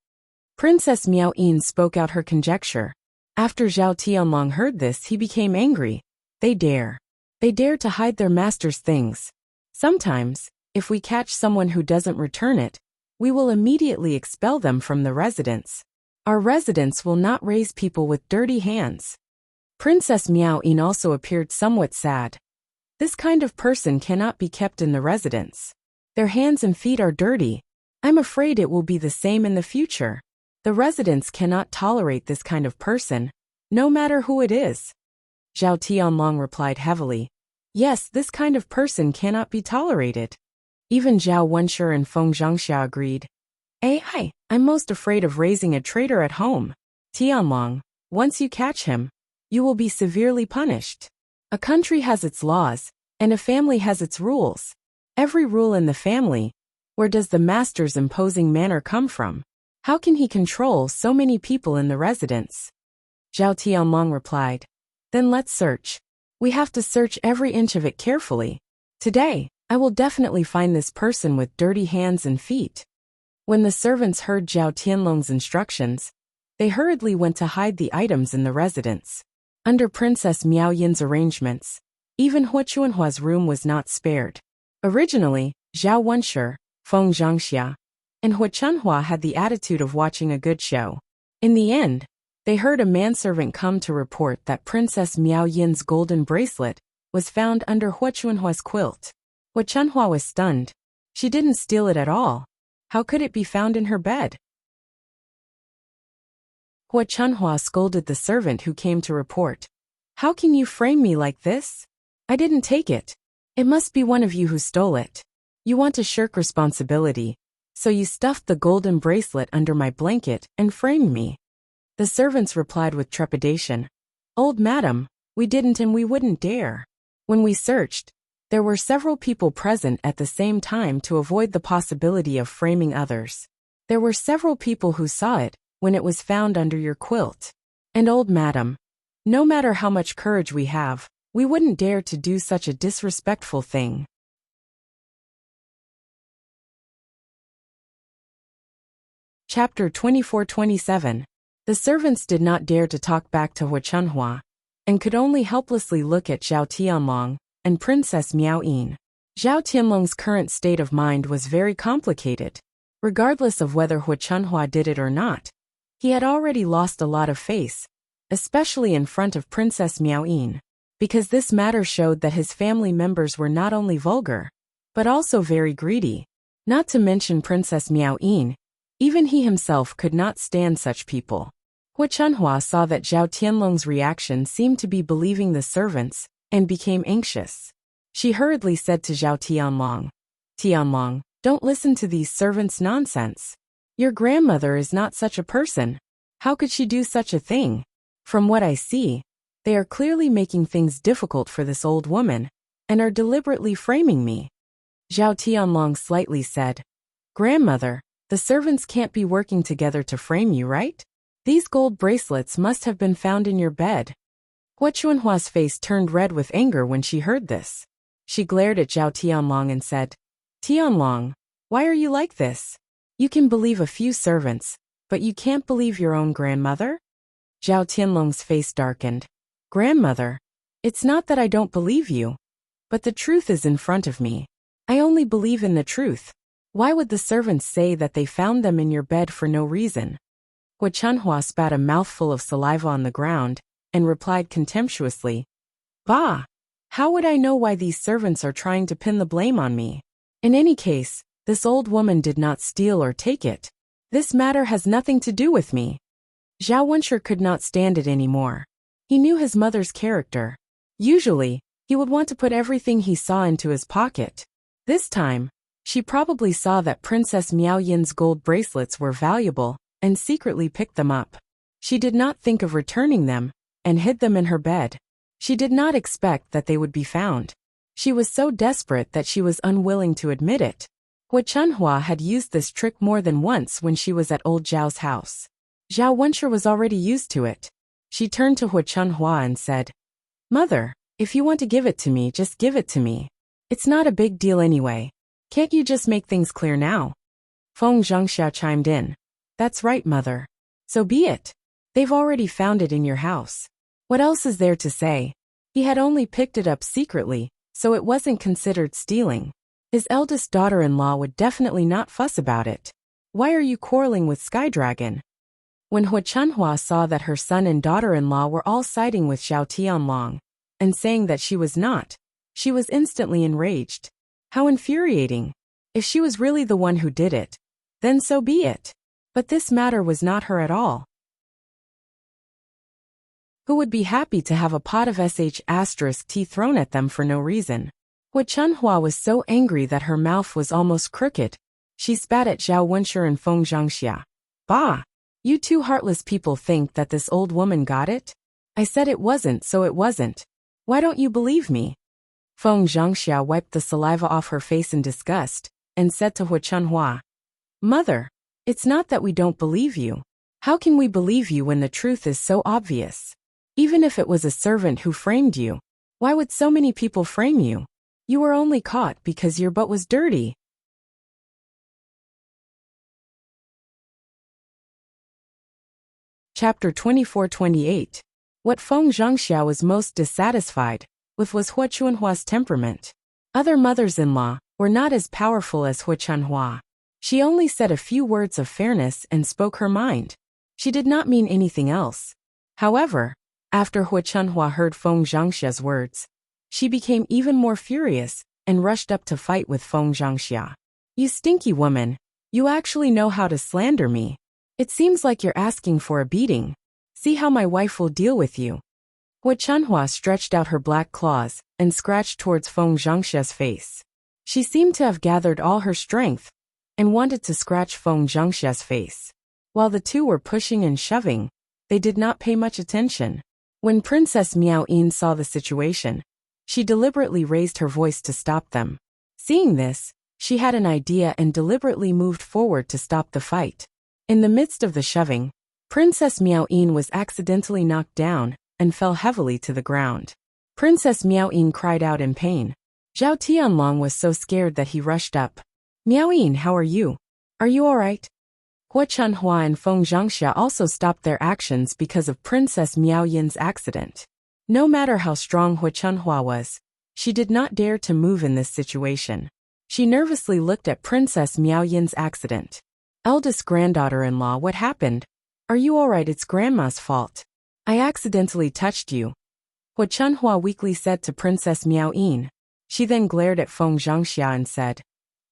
Princess Miao Yin spoke out her conjecture. After Zhao Tianlong heard this, he became angry. They dare to hide their master's things. Sometimes, if we catch someone who doesn't return it, we will immediately expel them from the residence. Our residence will not raise people with dirty hands. Princess Miao Yin also appeared somewhat sad. This kind of person cannot be kept in the residence. Their hands and feet are dirty. I'm afraid it will be the same in the future. The residents cannot tolerate this kind of person, no matter who it is. Zhao Tianlong replied heavily. Yes, this kind of person cannot be tolerated. Even Zhao Wenshi and Feng Zhangxia agreed. I'm most afraid of raising a traitor at home. Tianlong, once you catch him, you will be severely punished. A country has its laws, and a family has its rules. Every rule in the family, where does the master's imposing manner come from? How can he control so many people in the residence? Zhao Tianlong replied. Then let's search. We have to search every inch of it carefully. Today, I will definitely find this person with dirty hands and feet. When the servants heard Zhao Tianlong's instructions, they hurriedly went to hide the items in the residence. Under Princess Miao Yin's arrangements, even Hua Chuanhua's room was not spared. Originally, Zhao Wenshi, Feng Zhangxia, and Hua Chuanhua had the attitude of watching a good show. In the end, they heard a manservant come to report that Princess Miao Yin's golden bracelet was found under Hua Chuanhua's quilt. Hua Chuanhua was stunned. She didn't steal it at all. How could it be found in her bed? Hua Chuanhua scolded the servant who came to report. How can you frame me like this? I didn't take it. It must be one of you who stole it. You want to shirk responsibility, so you stuffed the golden bracelet under my blanket and framed me. The servants replied with trepidation. Old madam, we didn't and we wouldn't dare. When we searched, there were several people present at the same time to avoid the possibility of framing others. There were several people who saw it when it was found under your quilt. And old madam, no matter how much courage we have, we wouldn't dare to do such a disrespectful thing. Chapter 24-27. The servants did not dare to talk back to Hu Chunhua, and could only helplessly look at Zhao Tianlong and Princess Miao Yin. Zhao Tianlong's current state of mind was very complicated. Regardless of whether Hu Chunhua did it or not, he had already lost a lot of face, especially in front of Princess Miao Yin, because this matter showed that his family members were not only vulgar, but also very greedy. Not to mention Princess Miao Yin, even he himself could not stand such people. Hu Chunhua saw that Zhao Tianlong's reaction seemed to be believing the servants, and became anxious. She hurriedly said to Zhao Tianlong, "Tianlong, don't listen to these servants' nonsense. Your grandmother is not such a person. How could she do such a thing? From what I see, they are clearly making things difficult for this old woman, and are deliberately framing me." Zhao Tianlong slightly said, "Grandmother, the servants can't be working together to frame you, right? These gold bracelets must have been found in your bed." Hu Chunhua's face turned red with anger when she heard this. She glared at Zhao Tianlong and said, "Tianlong, why are you like this? You can believe a few servants, but you can't believe your own grandmother?" Zhao Tianlong's face darkened. "Grandmother, it's not that I don't believe you, but the truth is in front of me. I only believe in the truth. Why would the servants say that they found them in your bed for no reason?" Hu Chunhua spat a mouthful of saliva on the ground, and replied contemptuously, "Bah! How would I know why these servants are trying to pin the blame on me? In any case, this old woman did not steal or take it. This matter has nothing to do with me." Zhao Wenshi could not stand it anymore. He knew his mother's character. Usually, he would want to put everything he saw into his pocket. This time, she probably saw that Princess Miao Yin's gold bracelets were valuable, and secretly picked them up. She did not think of returning them, and hid them in her bed. She did not expect that they would be found. She was so desperate that she was unwilling to admit it. Hu Chunhua had used this trick more than once when she was at old Zhao's house. Zhao Wenshi was already used to it. She turned to Hu Chunhua and said, "Mother, if you want to give it to me, just give it to me. It's not a big deal anyway. Can't you just make things clear now?" Feng Zhangxia chimed in. "That's right, Mother. So be it. They've already found it in your house. What else is there to say? He had only picked it up secretly, so it wasn't considered stealing. His eldest daughter-in-law would definitely not fuss about it. Why are you quarreling with Sky Dragon?" When Hu Chunhua saw that her son and daughter-in-law were all siding with Zhao Tianlong, and saying that she was not, she was instantly enraged. How infuriating! If she was really the one who did it, then so be it. But this matter was not her at all. Who would be happy to have a pot of sh*t thrown at them for no reason? Hu Chunhua was so angry that her mouth was almost crooked. She spat at Zhao Wenshi and Feng Zhangxia. "Bah! You two heartless people think that this old woman got it? I said it wasn't, so it wasn't. Why don't you believe me?" Feng Zhangxia wiped the saliva off her face in disgust, and said to Hu Chunhua, "Mother, it's not that we don't believe you. How can we believe you when the truth is so obvious? Even if it was a servant who framed you, why would so many people frame you? You were only caught because your butt was dirty." Chapter 24-28. What Feng Zhangxia was most dissatisfied with was Hu Chunhua's temperament. Other mothers-in-law were not as powerful as Hu Chunhua. She only said a few words of fairness and spoke her mind. She did not mean anything else. However, after Hu Chunhua heard Feng Zhangxia's words, she became even more furious and rushed up to fight with Feng Zhangxia. "You stinky woman, you actually know how to slander me. It seems like you're asking for a beating. See how my wife will deal with you." Hu Chunhua stretched out her black claws and scratched towards Feng Zhangxia's face. She seemed to have gathered all her strength and wanted to scratch Feng Zhangxia's face. While the two were pushing and shoving, they did not pay much attention. When Princess Miao Yin saw the situation, she deliberately raised her voice to stop them. Seeing this, she had an idea and deliberately moved forward to stop the fight. In the midst of the shoving, Princess Miao Yin was accidentally knocked down and fell heavily to the ground. Princess Miao Yin cried out in pain. Zhao Tianlong was so scared that he rushed up. "Miao Yin, how are you? Are you all right?" Hua Chunhua and Feng Zhangxia also stopped their actions because of Princess Miao Yin's accident. No matter how strong Hua Chunhua was, she did not dare to move in this situation. She nervously looked at Princess Miao Yin's accident. Eldest granddaughter-in-law, what happened? Are you alright? It's grandma's fault. I accidentally touched you, Hua Chunhua weakly said to Princess Miao Yin. She then glared at Feng Zhangxia and said,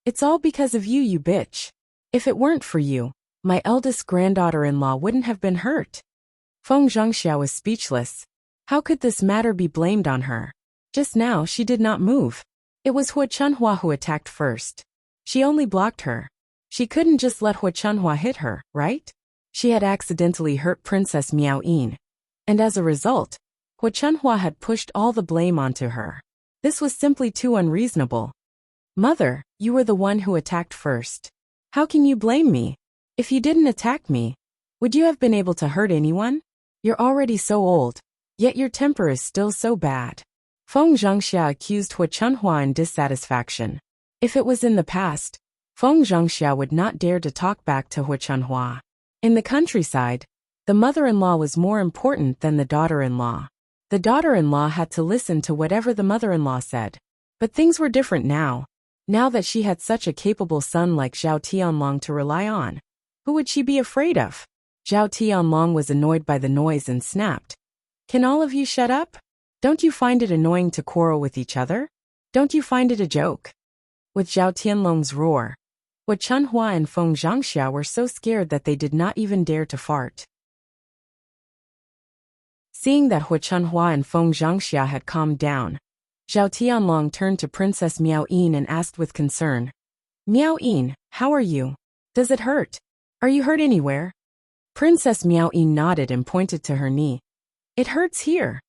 It's all because of you, you bitch. If it weren't for you, my eldest granddaughter-in-law wouldn't have been hurt. Feng Zhangxia was speechless. How could this matter be blamed on her? Just now she did not move. It was Hua Chunhua who attacked first. She only blocked her. She couldn't just let Hua Chunhua hit her, right? She had accidentally hurt Princess Miao Yin. And as a result, Hua Chunhua had pushed all the blame onto her. This was simply too unreasonable. Mother, you were the one who attacked first. How can you blame me? If you didn't attack me, would you have been able to hurt anyone? You're already so old, yet your temper is still so bad. Feng Zhangxia accused Hua Chunhua in dissatisfaction. If it was in the past, Feng Zhangxia would not dare to talk back to Hua Chunhua. In the countryside, the mother-in-law was more important than the daughter-in-law. The daughter-in-law had to listen to whatever the mother-in-law said. But things were different now. Now that she had such a capable son like Zhao Tianlong to rely on, who would she be afraid of? Zhao Tianlong was annoyed by the noise and snapped. Can all of you shut up? Don't you find it annoying to quarrel with each other? Don't you find it a joke? With Zhao Tianlong's roar, Hua Chunhua and Feng Zhangxia were so scared that they did not even dare to fart. Seeing that Hua Chunhua and Feng Zhangxia had calmed down, Zhao Tianlong turned to Princess Miao Yin and asked with concern, Miao Yin, how are you? Does it hurt? Are you hurt anywhere? Princess Miao Yin nodded and pointed to her knee. It hurts here.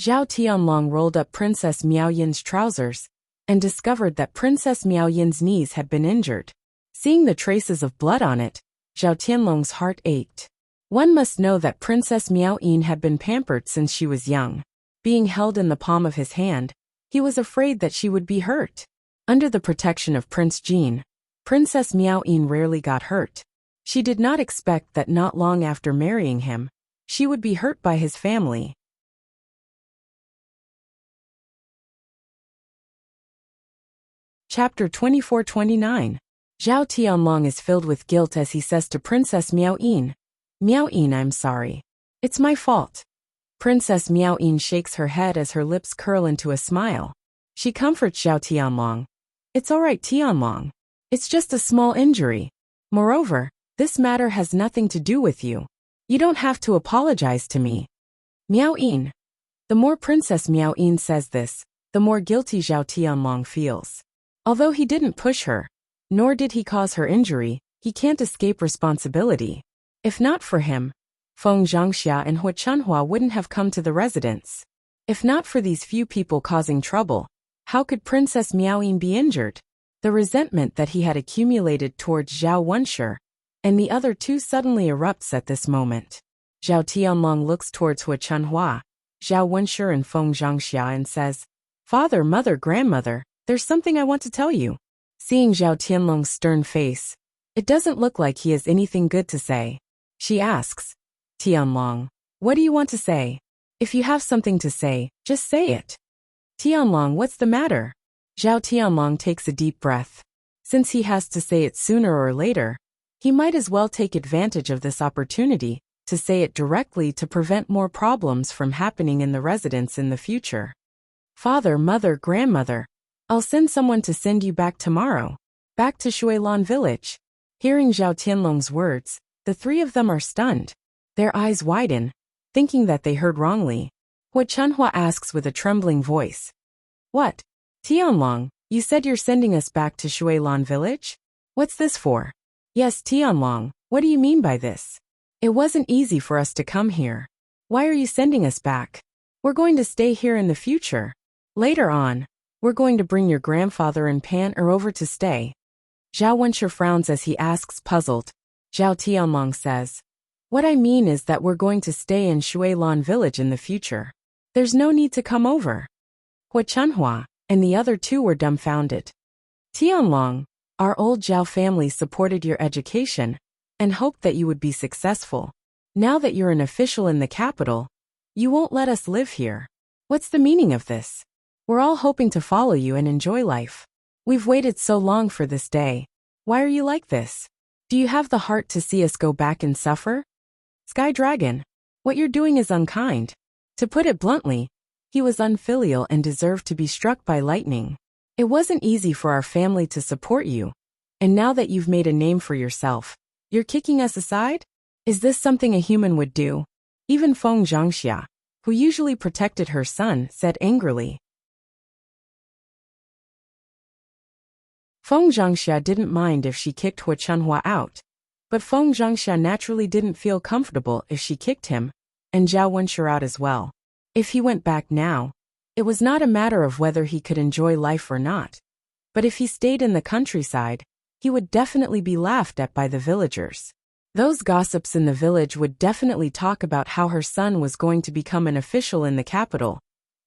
Zhao Tianlong rolled up Princess Miao Yin's trousers and discovered that Princess Miao Yin's knees had been injured. Seeing the traces of blood on it, Zhao Tianlong's heart ached. One must know that Princess Miao Yin had been pampered since she was young. Being held in the palm of his hand, he was afraid that she would be hurt. Under the protection of Prince Jin, Princess Miao Yin rarely got hurt. She did not expect that not long after marrying him, she would be hurt by his family. Chapter 24-29. Zhao Tianlong is filled with guilt as he says to Princess Miao Yin, Miao Yin, I'm sorry. It's my fault. Princess Miao Yin shakes her head as her lips curl into a smile. She comforts Zhao Tianlong. It's all right, Tianlong. It's just a small injury. Moreover, this matter has nothing to do with you. You don't have to apologize to me. Miao Yin. The more Princess Miao Yin says this, the more guilty Zhao Tianlong feels. Although he didn't push her, nor did he cause her injury, he can't escape responsibility. If not for him, Feng Zhangxia and Hua Chunhua wouldn't have come to the residence. If not for these few people causing trouble, how could Princess Miao Yin be injured? The resentment that he had accumulated towards Zhao Wenshi and the other two suddenly erupts at this moment. Zhao Tianlong looks towards Hua Chunhua, Zhao Wenshi and Feng Zhangxia and says, Father, mother, grandmother, there's something I want to tell you. Seeing Zhao Tianlong's stern face, it doesn't look like he has anything good to say. She asks, Tianlong, what do you want to say? If you have something to say, just say it. Tianlong, what's the matter? Zhao Tianlong takes a deep breath. Since he has to say it sooner or later, he might as well take advantage of this opportunity to say it directly to prevent more problems from happening in the residence in the future. Father, mother, grandmother, I'll send someone to send you back tomorrow. Back to Shuilan village. Hearing Zhao Tianlong's words, the three of them are stunned. Their eyes widen, thinking that they heard wrongly. Hua Chunhua asks with a trembling voice. What? Tianlong, you said you're sending us back to Shuilan village? What's this for? Yes, Tianlong, what do you mean by this? It wasn't easy for us to come here. Why are you sending us back? We're going to stay here in the future. Later on, we're going to bring your grandfather and Pan over to stay. Zhao Wenshi frowns as he asks, puzzled. Zhao Tianlong says, what I mean is that we're going to stay in Shuilan village in the future. There's no need to come over. Hua Chunhua and the other two were dumbfounded. Tianlong, our old Zhao family supported your education, and hoped that you would be successful. Now that you're an official in the capital, you won't let us live here. What's the meaning of this? We're all hoping to follow you and enjoy life. We've waited so long for this day. Why are you like this? Do you have the heart to see us go back and suffer? Sky Dragon, what you're doing is unkind. To put it bluntly, he was unfilial and deserved to be struck by lightning. It wasn't easy for our family to support you, and now that you've made a name for yourself, you're kicking us aside? Is this something a human would do? Even Feng Zhangxia, who usually protected her son, said angrily. Feng Zhangxia didn't mind if she kicked Hua Chunhua out, but Feng Zhangxia naturally didn't feel comfortable if she kicked him, and Zhao Wenshi out as well. If he went back now, it was not a matter of whether he could enjoy life or not. But if he stayed in the countryside, he would definitely be laughed at by the villagers. Those gossips in the village would definitely talk about how her son was going to become an official in the capital,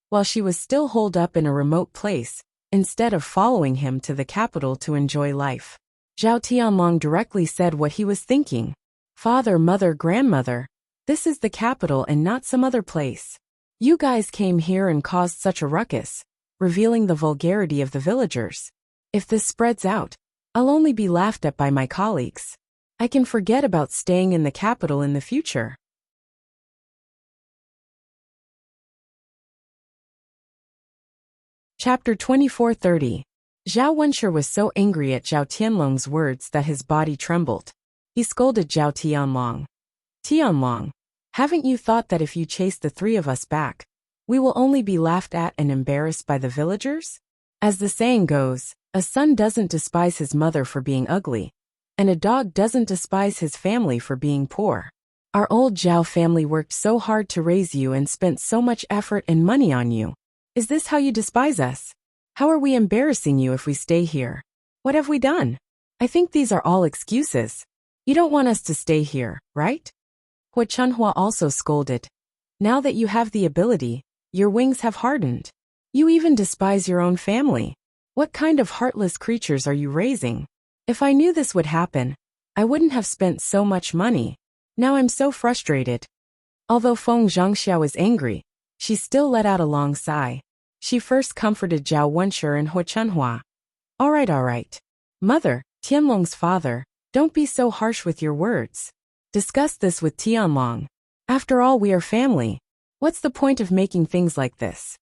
while she was still holed up in a remote place, instead of following him to the capital to enjoy life. Zhao Tianlong directly said what he was thinking. Father, mother, grandmother, this is the capital and not some other place. You guys came here and caused such a ruckus, revealing the vulgarity of the villagers. If this spreads out, I'll only be laughed at by my colleagues. I can forget about staying in the capital in the future. Chapter 2430. Zhao Wenshi was so angry at Zhao Tianlong's words that his body trembled. He scolded Zhao Tianlong. Tianlong, haven't you thought that if you chase the three of us back, we will only be laughed at and embarrassed by the villagers? As the saying goes, a son doesn't despise his mother for being ugly, and a dog doesn't despise his family for being poor. Our old Zhao family worked so hard to raise you and spent so much effort and money on you. Is this how you despise us? How are we embarrassing you if we stay here? What have we done? I think these are all excuses. You don't want us to stay here, right? Hua Chunhua also scolded. Now that you have the ability, your wings have hardened. You even despise your own family. What kind of heartless creatures are you raising? If I knew this would happen, I wouldn't have spent so much money. Now I'm so frustrated. Although Feng Zhangxia was angry, she still let out a long sigh. She first comforted Zhao Wenshi and Hua Chunhua. All right. Mother, Tianlong's father, don't be so harsh with your words. Discuss this with Tianlong. After all, we are family. What's the point of making things like this?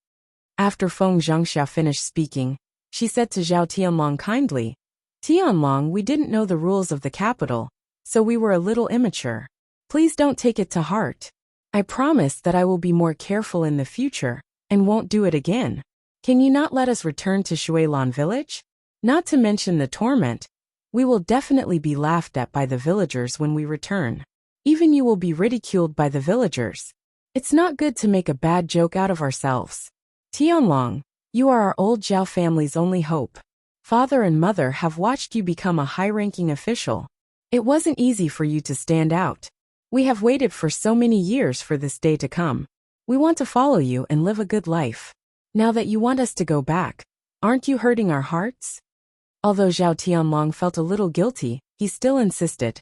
After Feng Zhangxia finished speaking, she said to Zhao Tianlong kindly, Tianlong, we didn't know the rules of the capital, so we were a little immature. Please don't take it to heart. I promise that I will be more careful in the future, and won't do it again. Can you not let us return to Shuilan village? Not to mention the torment. We will definitely be laughed at by the villagers when we return. Even you will be ridiculed by the villagers. It's not good to make a bad joke out of ourselves. Tianlong, you are our old Zhao family's only hope. Father and mother have watched you become a high-ranking official. It wasn't easy for you to stand out. We have waited for so many years for this day to come. We want to follow you and live a good life. Now that you want us to go back, aren't you hurting our hearts? Although Zhao Tianlong felt a little guilty, he still insisted.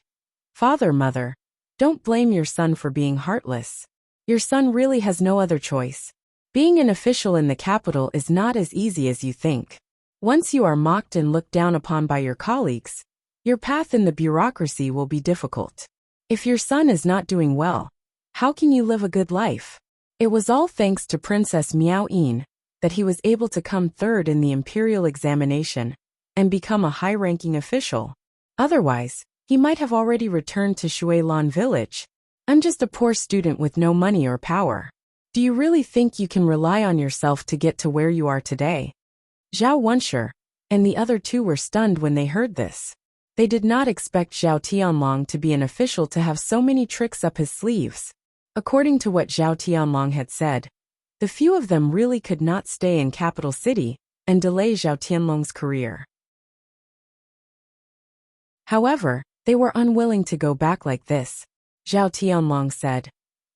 Father, mother, don't blame your son for being heartless. Your son really has no other choice. Being an official in the capital is not as easy as you think. Once you are mocked and looked down upon by your colleagues, your path in the bureaucracy will be difficult. If your son is not doing well, how can you live a good life? It was all thanks to Princess Miao Yin that he was able to come third in the imperial examination and become a high-ranking official. Otherwise, he might have already returned to Shuilan village. I'm just a poor student with no money or power. Do you really think you can rely on yourself to get to where you are today? Zhao Wenshi and the other two were stunned when they heard this. They did not expect Zhao Tianlong to be an official to have so many tricks up his sleeves. According to what Zhao Tianlong had said, the few of them really could not stay in capital city and delay Zhao Tianlong's career. However, they were unwilling to go back like this. Zhao Tianlong said,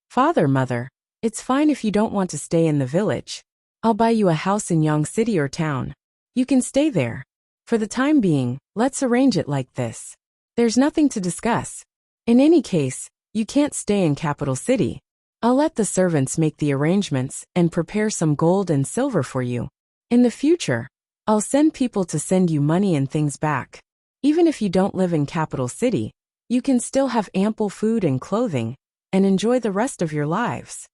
Father, mother, it's fine if you don't want to stay in the village. I'll buy you a house in Yang City or town. You can stay there. For the time being, let's arrange it like this. There's nothing to discuss. In any case, you can't stay in capital city. I'll let the servants make the arrangements and prepare some gold and silver for you. In the future, I'll send people to send you money and things back. Even if you don't live in capital city, you can still have ample food and clothing and enjoy the rest of your lives."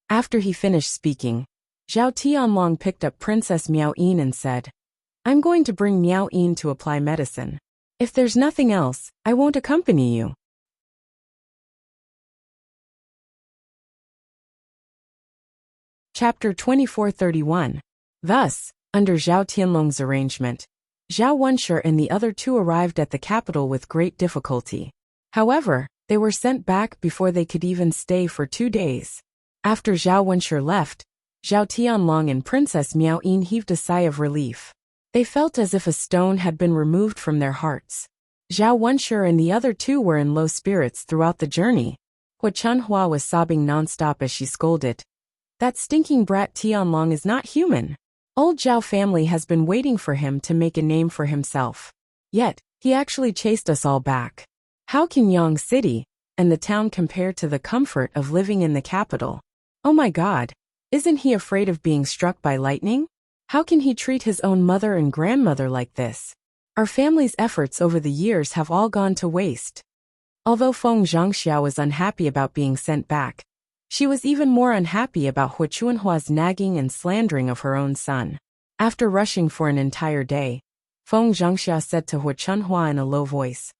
After he finished speaking, Zhao Tianlong picked up Princess Miao Yin and said, "I'm going to bring Miao Yin to apply medicine. If there's nothing else, I won't accompany you." Chapter 2431. Thus, under Zhao Tianlong's arrangement, Zhao Wenshi and the other two arrived at the capital with great difficulty. However, they were sent back before they could even stay for 2 days. After Zhao Wenshi left, Zhao Tianlong and Princess Miao Yin heaved a sigh of relief. They felt as if a stone had been removed from their hearts. Zhao Wenshi and the other two were in low spirits throughout the journey. Hua Chunhua was sobbing nonstop as she scolded, "That stinking brat Tianlong is not human. Old Zhao family has been waiting for him to make a name for himself. Yet, he actually chased us all back. How can Yang City and the town compare to the comfort of living in the capital? Oh my God, isn't he afraid of being struck by lightning? How can he treat his own mother and grandmother like this? Our family's efforts over the years have all gone to waste." Although Feng Zhangxia was unhappy about being sent back, she was even more unhappy about Hua Chunhua's nagging and slandering of her own son. After rushing for an entire day, Feng Zhangxia said to Hua Chunhua in a low voice,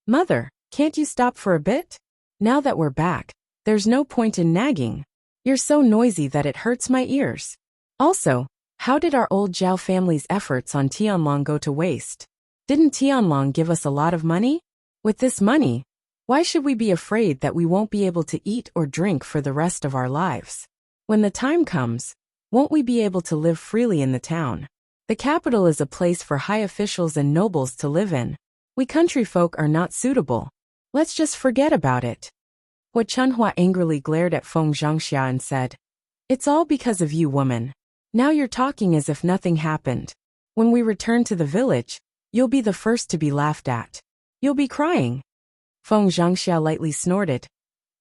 "Mother, can't you stop for a bit? Now that we're back, there's no point in nagging. You're so noisy that it hurts my ears. Also, how did our old Zhao family's efforts on Tianlong go to waste? Didn't Tianlong give us a lot of money? With this money, why should we be afraid that we won't be able to eat or drink for the rest of our lives? When the time comes, won't we be able to live freely in the town? The capital is a place for high officials and nobles to live in. We country folk are not suitable. Let's just forget about it." Hua Chunhua angrily glared at Feng Zhangxia and said, "It's all because of you, woman. Now you're talking as if nothing happened. When we return to the village, you'll be the first to be laughed at. You'll be crying." Feng Zhangxia lightly snorted.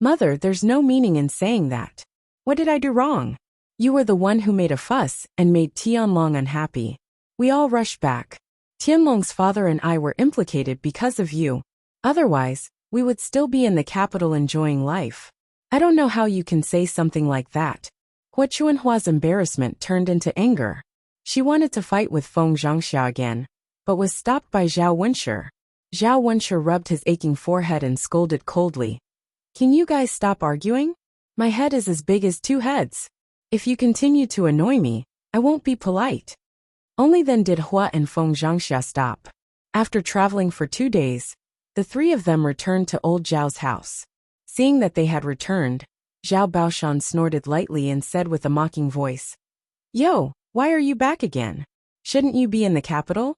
"Mother, there's no meaning in saying that. What did I do wrong? You were the one who made a fuss and made Tianlong unhappy. We all rushed back. Tianlong's father and I were implicated because of you. Otherwise, we would still be in the capital enjoying life. I don't know how you can say something like that." Hua Chunhua's embarrassment turned into anger. She wanted to fight with Feng Zhangxia again, but was stopped by Zhao Wenshi. Zhao Wenshi rubbed his aching forehead and scolded coldly, "Can you guys stop arguing? My head is as big as 2 heads. If you continue to annoy me, I won't be polite." Only then did Hua and Feng Zhangxia stop. After traveling for 2 days, the three of them returned to old Zhao's house. Seeing that they had returned, Zhao Baoshan snorted lightly and said with a mocking voice, "Yo, why are you back again? Shouldn't you be in the capital?"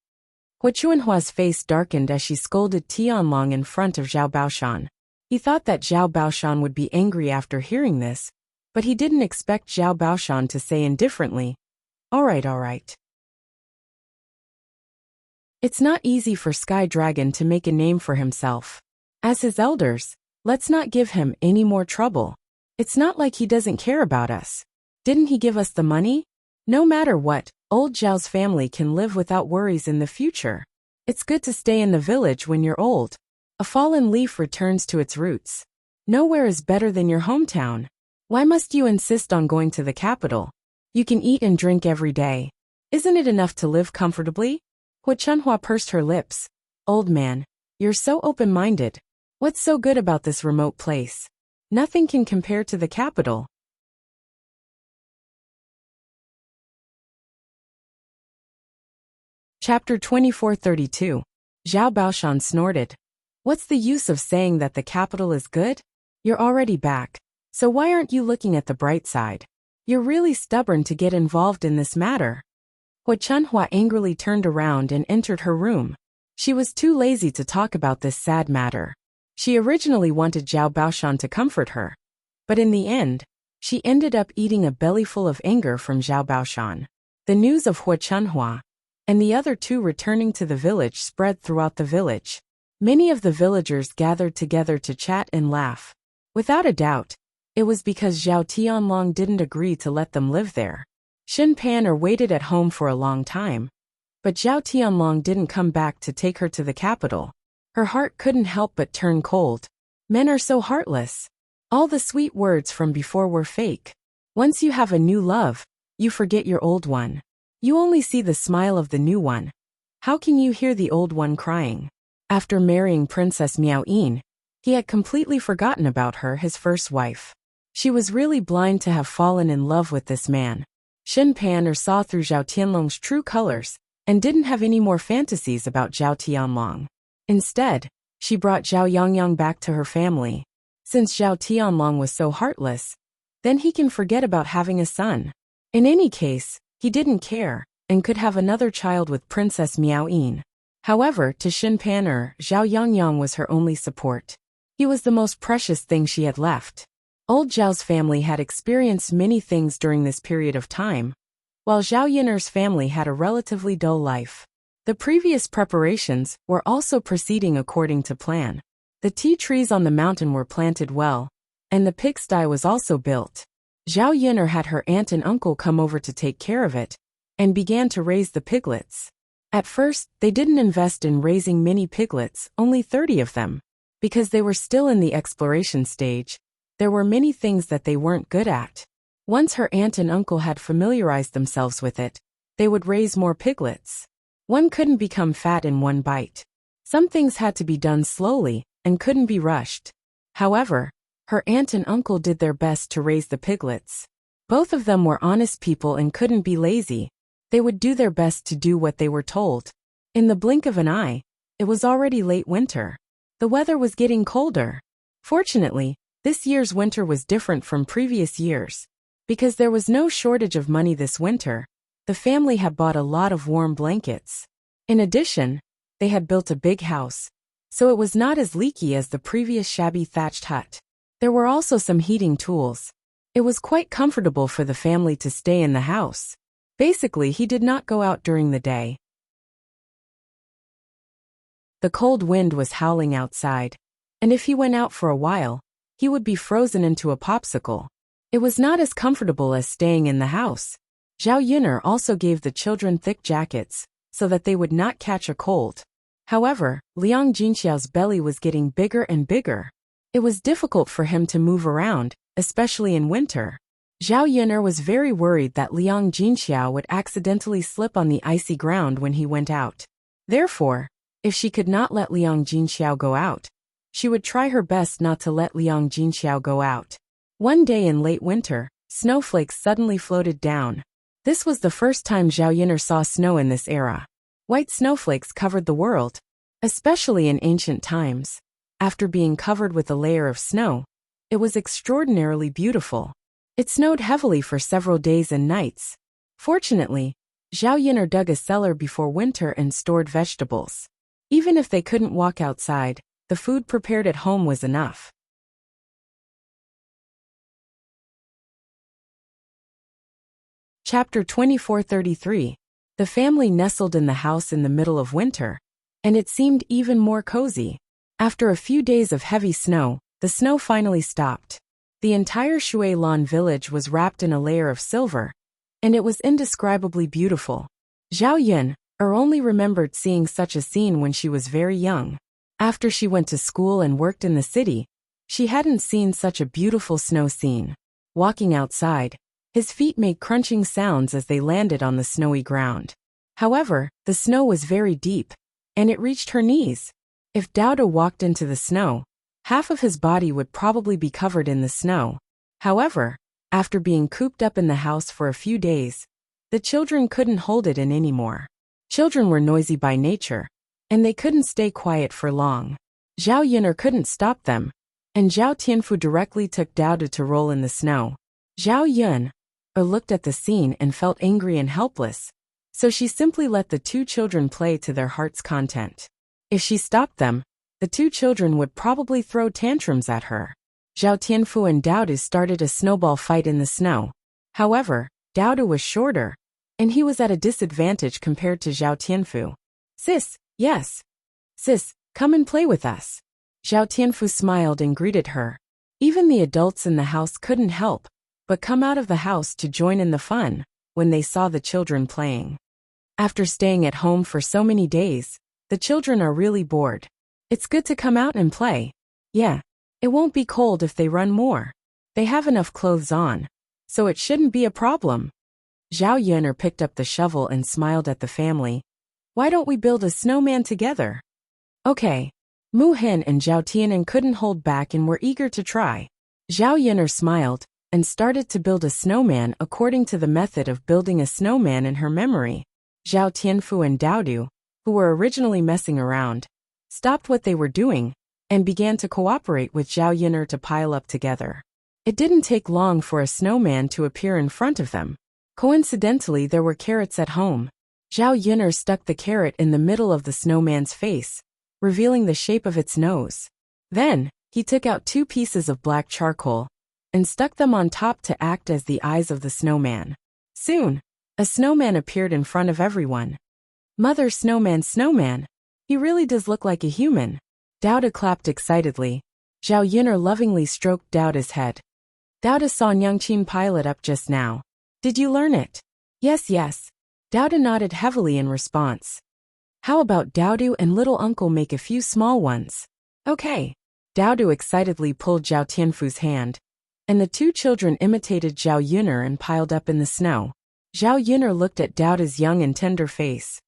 Hua Chunhua's face darkened as she scolded Tianlong in front of Zhao Baoshan. He thought that Zhao Baoshan would be angry after hearing this, but he didn't expect Zhao Baoshan to say indifferently, all right. It's not easy for Sky Dragon to make a name for himself. As his elders, let's not give him any more trouble. It's not like he doesn't care about us. Didn't he give us the money? No matter what, old Zhao's family can live without worries in the future. It's good to stay in the village when you're old. A fallen leaf returns to its roots. Nowhere is better than your hometown. Why must you insist on going to the capital? You can eat and drink every day. Isn't it enough to live comfortably?" Hua Chunhua pursed her lips. "Old man, you're so open-minded. What's so good about this remote place? Nothing can compare to the capital." Chapter 2432. Zhao Baoshan snorted. "What's the use of saying that the capital is good? You're already back, so why aren't you looking at the bright side? You're really stubborn to get involved in this matter." Hua Chunhua angrily turned around and entered her room. She was too lazy to talk about this sad matter. She originally wanted Zhao Baoshan to comfort her, but in the end, she ended up eating a bellyful of anger from Zhao Baoshan. The news of Hua Chunhua and the other two returning to the village spread throughout the village. Many of the villagers gathered together to chat and laugh. Without a doubt, it was because Zhao Tianlong didn't agree to let them live there. Xin Pan'er waited at home for a long time, but Zhao Tianlong didn't come back to take her to the capital. Her heart couldn't help but turn cold. Men are so heartless. All the sweet words from before were fake. Once you have a new love, you forget your old one. You only see the smile of the new one. How can you hear the old one crying? After marrying Princess Miao Yin, he had completely forgotten about her, his first wife. She was really blind to have fallen in love with this man. Xin Pan'er saw through Zhao Tianlong's true colors and didn't have any more fantasies about Zhao Tianlong. Instead, she brought Zhao Yangyang back to her family. Since Zhao Tianlong was so heartless, then he can forget about having a son. In any case, he didn't care and could have another child with Princess Miao Yin. However, to Xin Pan'er, Zhao Yangyang was her only support. He was the most precious thing she had left. Old Zhao's family had experienced many things during this period of time, while Zhao Yiner's family had a relatively dull life. The previous preparations were also proceeding according to plan. The tea trees on the mountain were planted well, and the pigsty was also built. Zhao Yiner had her aunt and uncle come over to take care of it, and began to raise the piglets. At first, they didn't invest in raising many piglets, only 30 of them. Because they were still in the exploration stage, there were many things that they weren't good at. Once her aunt and uncle had familiarized themselves with it, they would raise more piglets. One couldn't become fat in one bite. Some things had to be done slowly and couldn't be rushed. However, her aunt and uncle did their best to raise the piglets. Both of them were honest people and couldn't be lazy. They would do their best to do what they were told. In the blink of an eye, it was already late winter. The weather was getting colder. Fortunately, this year's winter was different from previous years. Because there was no shortage of money this winter, the family had bought a lot of warm blankets. In addition, they had built a big house, so it was not as leaky as the previous shabby thatched hut. There were also some heating tools. It was quite comfortable for the family to stay in the house. Basically, he did not go out during the day. The cold wind was howling outside, and if he went out for a while, he would be frozen into a popsicle. It was not as comfortable as staying in the house. Zhao Yiner also gave the children thick jackets, so that they would not catch a cold. However, Liang Jinxiao's belly was getting bigger and bigger. It was difficult for him to move around, especially in winter. Zhao Yiner was very worried that Liang Jinxiao would accidentally slip on the icy ground when he went out. Therefore, if she could not let Liang Jinxiao go out, she would try her best not to let Liang Jinxiao go out. One day in late winter, snowflakes suddenly floated down. This was the first time Zhao Yiner saw snow in this era. White snowflakes covered the world, especially in ancient times. After being covered with a layer of snow, it was extraordinarily beautiful. It snowed heavily for several days and nights. Fortunately, Zhao Yiner dug a cellar before winter and stored vegetables. Even if they couldn't walk outside, the food prepared at home was enough. Chapter 2433. The family nestled in the house in the middle of winter, and it seemed even more cozy. After a few days of heavy snow, the snow finally stopped. The entire Shuilan village was wrapped in a layer of silver, and it was indescribably beautiful. Zhao Yun only remembered seeing such a scene when she was very young. After she went to school and worked in the city, she hadn't seen such a beautiful snow scene. Walking outside, his feet made crunching sounds as they landed on the snowy ground. However, the snow was very deep, and it reached her knees. If Dowda walked into the snow, half of his body would probably be covered in the snow. However, after being cooped up in the house for a few days, the children couldn't hold it in anymore. Children were noisy by nature, and they couldn't stay quiet for long. Zhao Yiner couldn't stop them, and Zhao Tianfu directly took Dowda to roll in the snow. Zhao Yun looked at the scene and felt angry and helpless, so she simply let the two children play to their heart's content. If she stopped them, the two children would probably throw tantrums at her. Zhao Tianfu and Dowda started a snowball fight in the snow. However, Dowda was shorter, and he was at a disadvantage compared to Zhao Tianfu. Sis, yes. Sis, Come and play with us. Zhao Tianfu smiled and greeted her. Even the adults in the house couldn't help but come out of the house to join in the fun when they saw the children playing. After staying at home for so many days, the children are really bored. It's good to come out and play. Yeah, it won't be cold if they run more. They have enough clothes on, so it shouldn't be a problem. Zhao Yuner picked up the shovel and smiled at the family. Why don't we build a snowman together? Okay. Mu Hin and Zhao Tianan couldn't hold back and were eager to try. Zhao Yuner smiled and started to build a snowman according to the method of building a snowman in her memory. Zhao Tianfu and Daodu, who were originally messing around, stopped what they were doing and began to cooperate with Zhao Yuner to pile up together. It didn't take long for a snowman to appear in front of them. Coincidentally, there were carrots at home. Zhao Yuner stuck the carrot in the middle of the snowman's face, revealing the shape of its nose. Then, he took out 2 pieces of black charcoal and stuck them on top to act as the eyes of the snowman. Soon, a snowman appeared in front of everyone. Mother snowman, he really does look like a human. Daoda clapped excitedly. Zhao Yuner lovingly stroked Daoda's head. Daoda saw Nyangqin pile it up just now. Did you learn it? Yes. Daoda nodded heavily in response. How about Daodu and little uncle make a few small ones? Okay. Daodu excitedly pulled Zhao Tianfu's hand, and the 2 children imitated Zhao Yuner and piled up in the snow. Zhao Yuner looked at Daoda's young and tender face.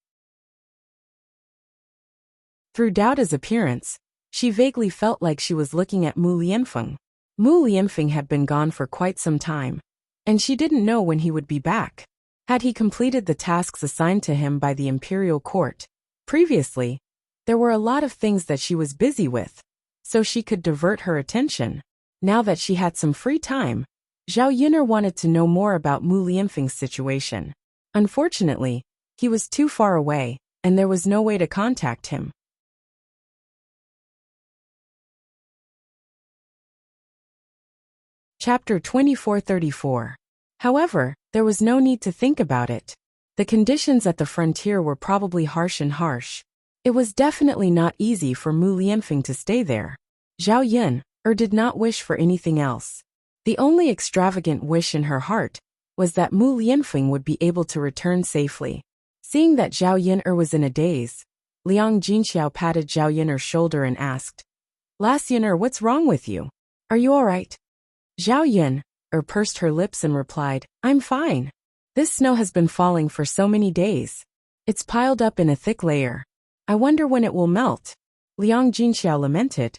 Through Daoda's appearance, she vaguely felt like she was looking at Mu Lianfeng. Mu Lianfeng had been gone for quite some time, and she didn't know when he would be back. Had he completed the tasks assigned to him by the imperial court? Previously, there were a lot of things that she was busy with, so she could divert her attention. Now that she had some free time, Zhao Yuner wanted to know more about Mu Lianfeng's situation. Unfortunately, he was too far away, and there was no way to contact him. Chapter 2434. However, there was no need to think about it. The conditions at the frontier were probably harsh. It was definitely not easy for Mu Lianfeng to stay there. Zhao Yuner did not wish for anything else. The only extravagant wish in her heart was that Mu Lianfeng would be able to return safely. Seeing that Zhao Yuner was in a daze, Liang Jinxiao patted Zhao Yuner's shoulder and asked, Last Yuner, what's wrong with you? Are you alright? Zhao Yuner pursed her lips and replied, I'm fine. This snow has been falling for so many days. It's piled up in a thick layer. I wonder when it will melt. Liang Jinxiao lamented.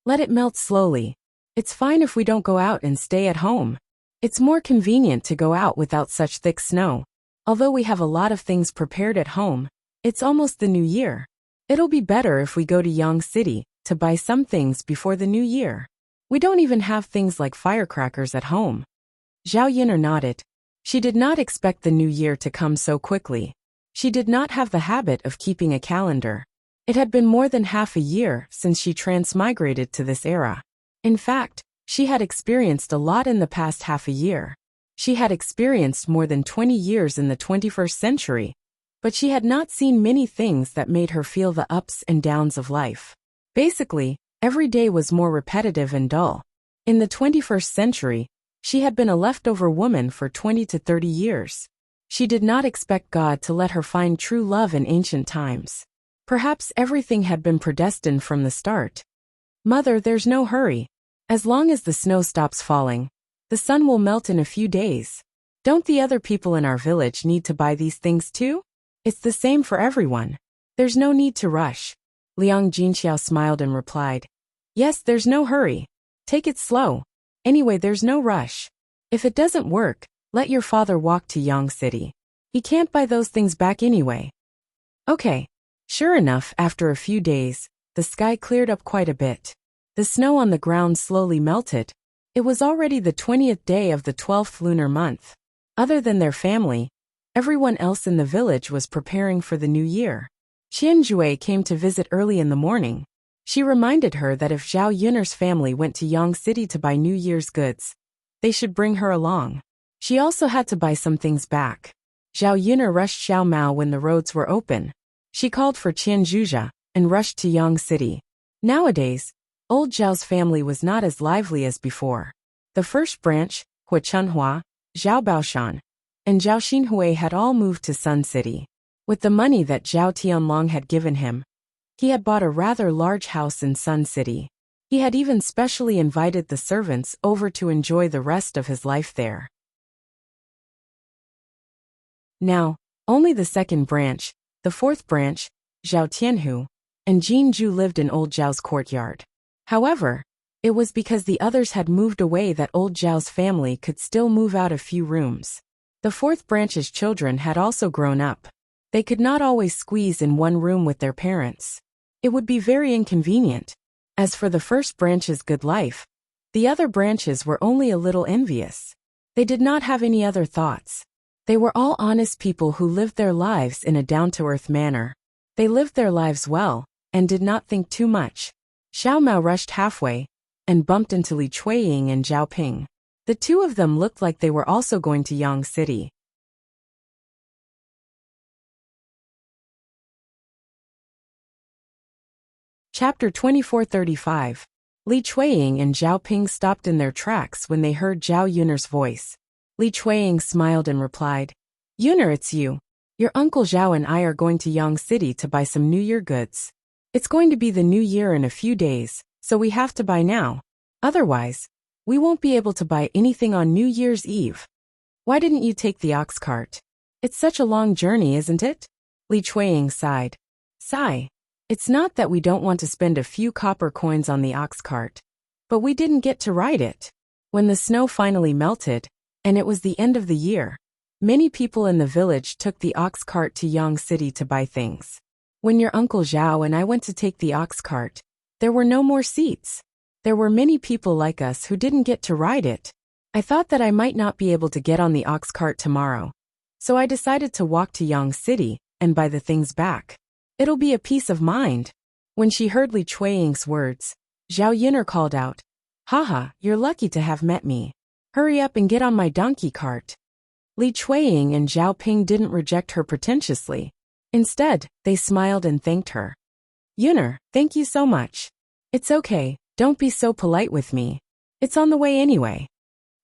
Let it melt slowly. It's fine if we don't go out and stay at home. It's more convenient to go out without such thick snow. Although we have a lot of things prepared at home, it's almost the new year. It'll be better if we go to Yang City to buy some things before the new year. We don't even have things like firecrackers at home. Zhao Yuner nodded. She did not expect the new year to come so quickly. She did not have the habit of keeping a calendar. It had been more than half a year since she transmigrated to this era. In fact, she had experienced a lot in the past half a year. She had experienced more than 20 years in the 21st century, but she had not seen many things that made her feel the ups and downs of life. Basically, every day was more repetitive and dull. In the 21st century, she had been a leftover woman for 20 to 30 years. She did not expect God to let her find true love in ancient times. Perhaps everything had been predestined from the start. Mother, there's no hurry. As long as the snow stops falling, the sun will melt in a few days. Don't the other people in our village need to buy these things too? It's the same for everyone. There's no need to rush. Liang Jinxiao smiled and replied, Yes, there's no hurry. Take it slow. Anyway, there's no rush. If it doesn't work, let your father walk to Yang City. He can't buy those things back anyway. Okay. Sure enough, after a few days, the sky cleared up quite a bit. The snow on the ground slowly melted. It was already the 20th day of the 12th lunar month. Other than their family, everyone else in the village was preparing for the new year. Qian Jue came to visit early in the morning. She reminded her that if Zhao Yuner's family went to Yang City to buy New Year's goods, they should bring her along. She also had to buy some things back. Zhao Yuner rushed Xiao Mao when the roads were open. She called for Qian Zhuzha and rushed to Yang City. Nowadays, old Zhao's family was not as lively as before. The first branch, Hua Chunhua, Zhao Baoshan, and Zhao Xinhui had all moved to Sun City. With the money that Zhao Tianlong had given him, he had bought a rather large house in Sun City. He had even specially invited the servants over to enjoy the rest of his life there. Now, only the second branch, the fourth branch, Zhao Tianhu, and Jin Zhu lived in old Zhao's courtyard. However, it was because the others had moved away that old Zhao's family could still move out a few rooms. The fourth branch's children had also grown up. They could not always squeeze in one room with their parents. It would be very inconvenient. As for the first branch's good life, the other branches were only a little envious. They did not have any other thoughts. They were all honest people who lived their lives in a down-to-earth manner. They lived their lives well, and did not think too much. Xiao Mao rushed halfway, and bumped into Li Chuiying and Zhao Ping. The two of them looked like they were also going to Yang City. Chapter 2435. Li Chuiying and Zhao Ping stopped in their tracks when they heard Zhao Yun'er's voice. Li Chuiying smiled and replied, "Yun'er, it's you. Your uncle Zhao and I are going to Yang City to buy some New Year goods. It's going to be the New Year in a few days, so we have to buy now. Otherwise, we won't be able to buy anything on New Year's Eve. Why didn't you take the ox cart? It's such a long journey, isn't it?" Li Chuiying sighed. Sigh. It's not that we don't want to spend a few copper coins on the ox cart, but we didn't get to ride it. When the snow finally melted, and it was the end of the year, many people in the village took the ox cart to Yang City to buy things. When your uncle Zhao and I went to take the ox cart, there were no more seats. There were many people like us who didn't get to ride it. I thought that I might not be able to get on the ox cart tomorrow, so I decided to walk to Yang City and buy the things back. It'll be a peace of mind. When she heard Li Chuiying's words, Zhao Yun'er called out, "Haha, you're lucky to have met me. Hurry up and get on my donkey cart." Li Chuiying and Zhao Ping didn't reject her pretentiously. Instead, they smiled and thanked her. "Yun'er, thank you so much. It's okay, don't be so polite with me. It's on the way anyway."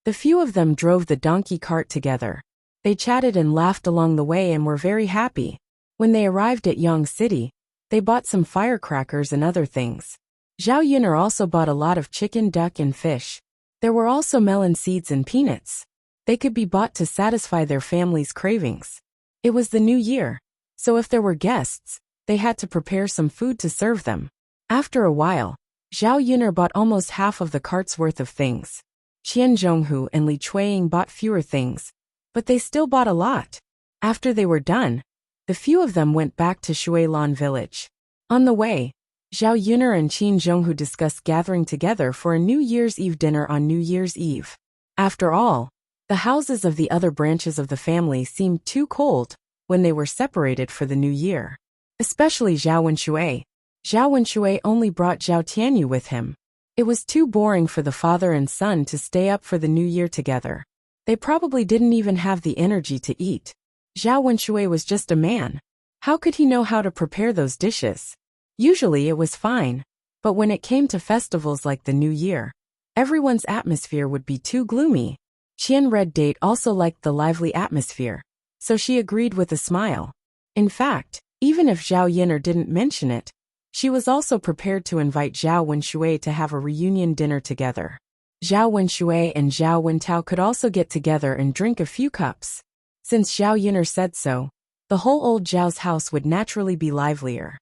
The few of them drove the donkey cart together. They chatted and laughed along the way and were very happy. When they arrived at Yang City, they bought some firecrackers and other things. Zhao Yun'er also bought a lot of chicken, duck, and fish. There were also melon seeds and peanuts. They could be bought to satisfy their family's cravings. It was the new year, so if there were guests, they had to prepare some food to serve them. After a while, Zhao Yun'er bought almost half of the cart's worth of things. Qian Zhonghu and Li Chuiying bought fewer things, but they still bought a lot. After they were done, the few of them went back to Shuilan village. On the way, Zhao Yun'er and Qin Zhonghu discussed gathering together for a New Year's Eve dinner on New Year's Eve. After all, the houses of the other branches of the family seemed too cold when they were separated for the new year. Especially Zhao Wenshui. Zhao Wenshui only brought Zhao Tianyu with him. It was too boring for the father and son to stay up for the new year together. They probably didn't even have the energy to eat. Zhao Wenshui was just a man. How could he know how to prepare those dishes? Usually it was fine, but when it came to festivals like the New Year, everyone's atmosphere would be too gloomy. Qian Red Date also liked the lively atmosphere, so she agreed with a smile. In fact, even if Zhao Yun'er didn't mention it, she was also prepared to invite Zhao Wenshui to have a reunion dinner together. Zhao Wenshui and Zhao Wentao could also get together and drink a few cups. Since Zhao Yun'er said so, the whole old Zhao's house would naturally be livelier.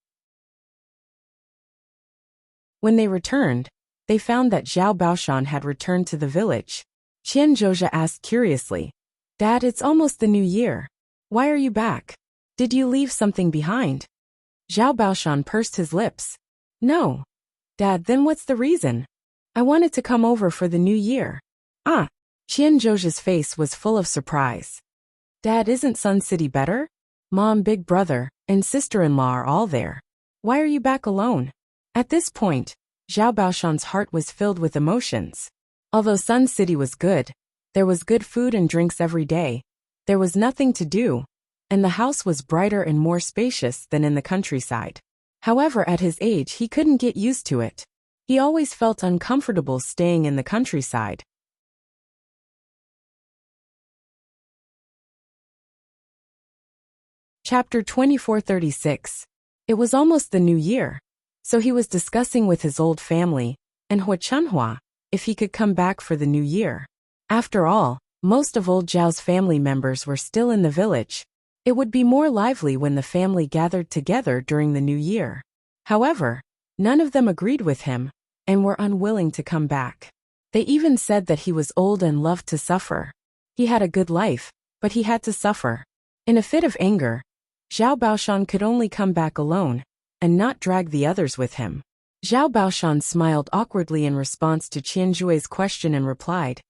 When they returned, they found that Zhao Baoshan had returned to the village. Qian Zhozha asked curiously, "Dad, it's almost the new year. Why are you back? Did you leave something behind?" Zhao Baoshan pursed his lips. "No. Dad, then what's the reason? I wanted to come over for the new year." "Ah." Qian Zhozha's face was full of surprise. "Dad, isn't Sun City better? Mom, big brother, and sister-in-law are all there. Why are you back alone?" At this point, Zhao Baoshan's heart was filled with emotions. Although Sun City was good, there was good food and drinks every day, there was nothing to do, and the house was brighter and more spacious than in the countryside. However, at his age he couldn't get used to it. He always felt uncomfortable staying in the countryside. Chapter 2436. It was almost the new year, so he was discussing with his old family, and Hua Chunhua, if he could come back for the new year. After all, most of old Zhao's family members were still in the village. It would be more lively when the family gathered together during the new year. However, none of them agreed with him, and were unwilling to come back. They even said that he was old and loved to suffer. He had a good life, but he had to suffer. In a fit of anger, Zhao Baoshan could only come back alone, and not drag the others with him. Zhao Baoshan smiled awkwardly in response to Qianjui's question and replied,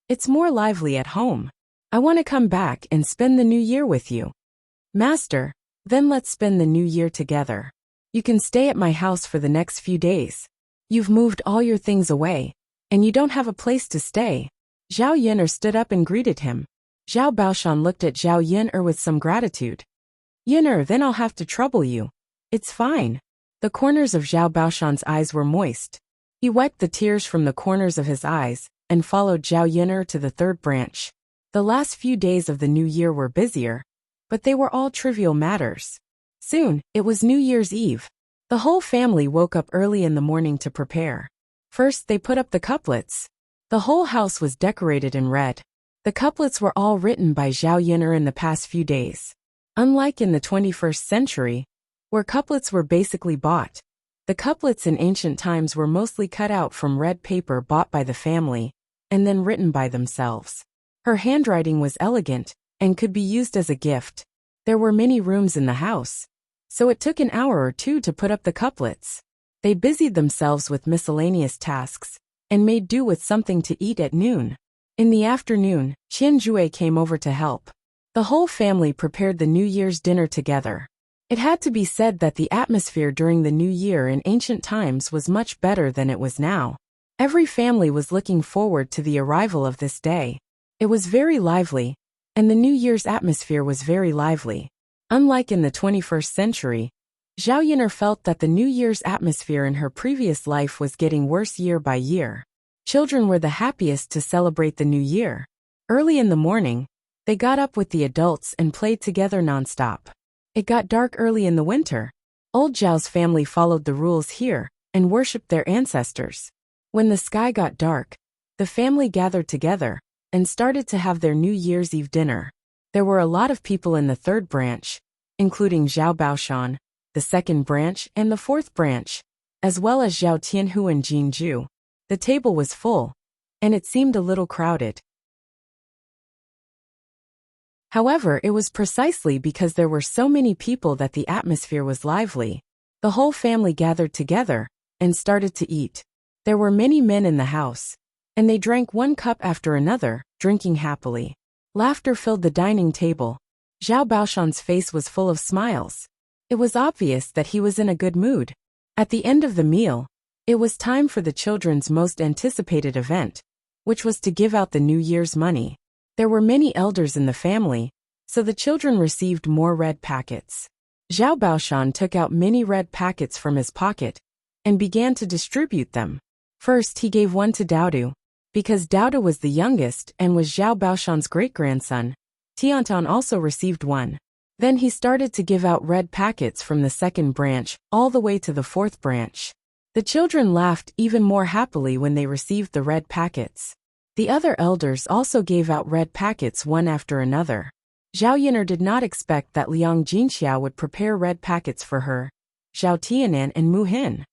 "It's more lively at home. I want to come back and spend the new year with you." "Master, then let's spend the new year together. You can stay at my house for the next few days. You've moved all your things away, and you don't have a place to stay." Zhao Yin'er stood up and greeted him. Zhao Baoshan looked at Zhao Yin'er with some gratitude. "Yin'er, then I'll have to trouble you." "It's fine." The corners of Zhao Baoshan's eyes were moist. He wiped the tears from the corners of his eyes, and followed Zhao Yin'er to the third branch. The last few days of the new year were busier, but they were all trivial matters. Soon, it was New Year's Eve. The whole family woke up early in the morning to prepare. First, they put up the couplets. The whole house was decorated in red. The couplets were all written by Zhao Yin'er in the past few days. Unlike in the 21st century, where couplets were basically bought, the couplets in ancient times were mostly cut out from red paper bought by the family, and then written by themselves. Her handwriting was elegant, and could be used as a gift. There were many rooms in the house, so it took an hour or two to put up the couplets. They busied themselves with miscellaneous tasks, and made do with something to eat at noon. In the afternoon, Qianjue came over to help. The whole family prepared the New Year's dinner together. It had to be said that the atmosphere during the New Year in ancient times was much better than it was now. Every family was looking forward to the arrival of this day. It was very lively, and the New Year's atmosphere was very lively. Unlike in the 21st century, Zhao Yin'er felt that the New Year's atmosphere in her previous life was getting worse year by year. Children were the happiest to celebrate the New Year. Early in the morning, they got up with the adults and played together nonstop. It got dark early in the winter. Old Zhao's family followed the rules here, and worshipped their ancestors. When the sky got dark, the family gathered together, and started to have their New Year's Eve dinner. There were a lot of people in the third branch, including Zhao Baoshan, the second branch and the fourth branch, as well as Zhao Tianhu and Jinju. The table was full, and it seemed a little crowded. However, it was precisely because there were so many people that the atmosphere was lively. The whole family gathered together, and started to eat. There were many men in the house, and they drank one cup after another, drinking happily. Laughter filled the dining table. Zhao Baoshan's face was full of smiles. It was obvious that he was in a good mood. At the end of the meal, it was time for the children's most anticipated event, which was to give out the New Year's money. There were many elders in the family, so the children received more red packets. Zhao Baoshan took out many red packets from his pocket, and began to distribute them. First, he gave one to Daodu, because Daodu was the youngest and was Zhao Baoshan's great-grandson. Tiantan also received one. Then he started to give out red packets from the second branch, all the way to the fourth branch. The children laughed even more happily when they received the red packets. The other elders also gave out red packets one after another. Zhao Yin'er did not expect that Liang Jinxiao would prepare red packets for her, Zhao Tianan and Mu Hin.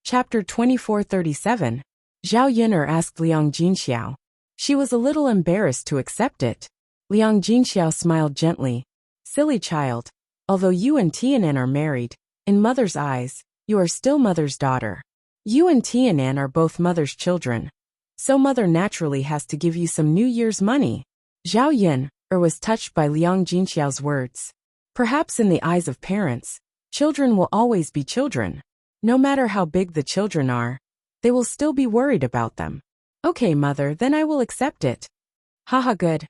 Chapter 2437. Zhao Yin'er asked Liang Jinxiao. She was a little embarrassed to accept it. Liang Jinxiao smiled gently. "Silly child, although you and Tianan are married, in mother's eyes, you are still mother's daughter. You and Tianan are both mother's children, so mother naturally has to give you some New Year's money." Zhao Yin'er was touched by Liang Jinxiao's words. Perhaps in the eyes of parents, children will always be children. No matter how big the children are, they will still be worried about them. "Okay, mother, then I will accept it." "Haha, good.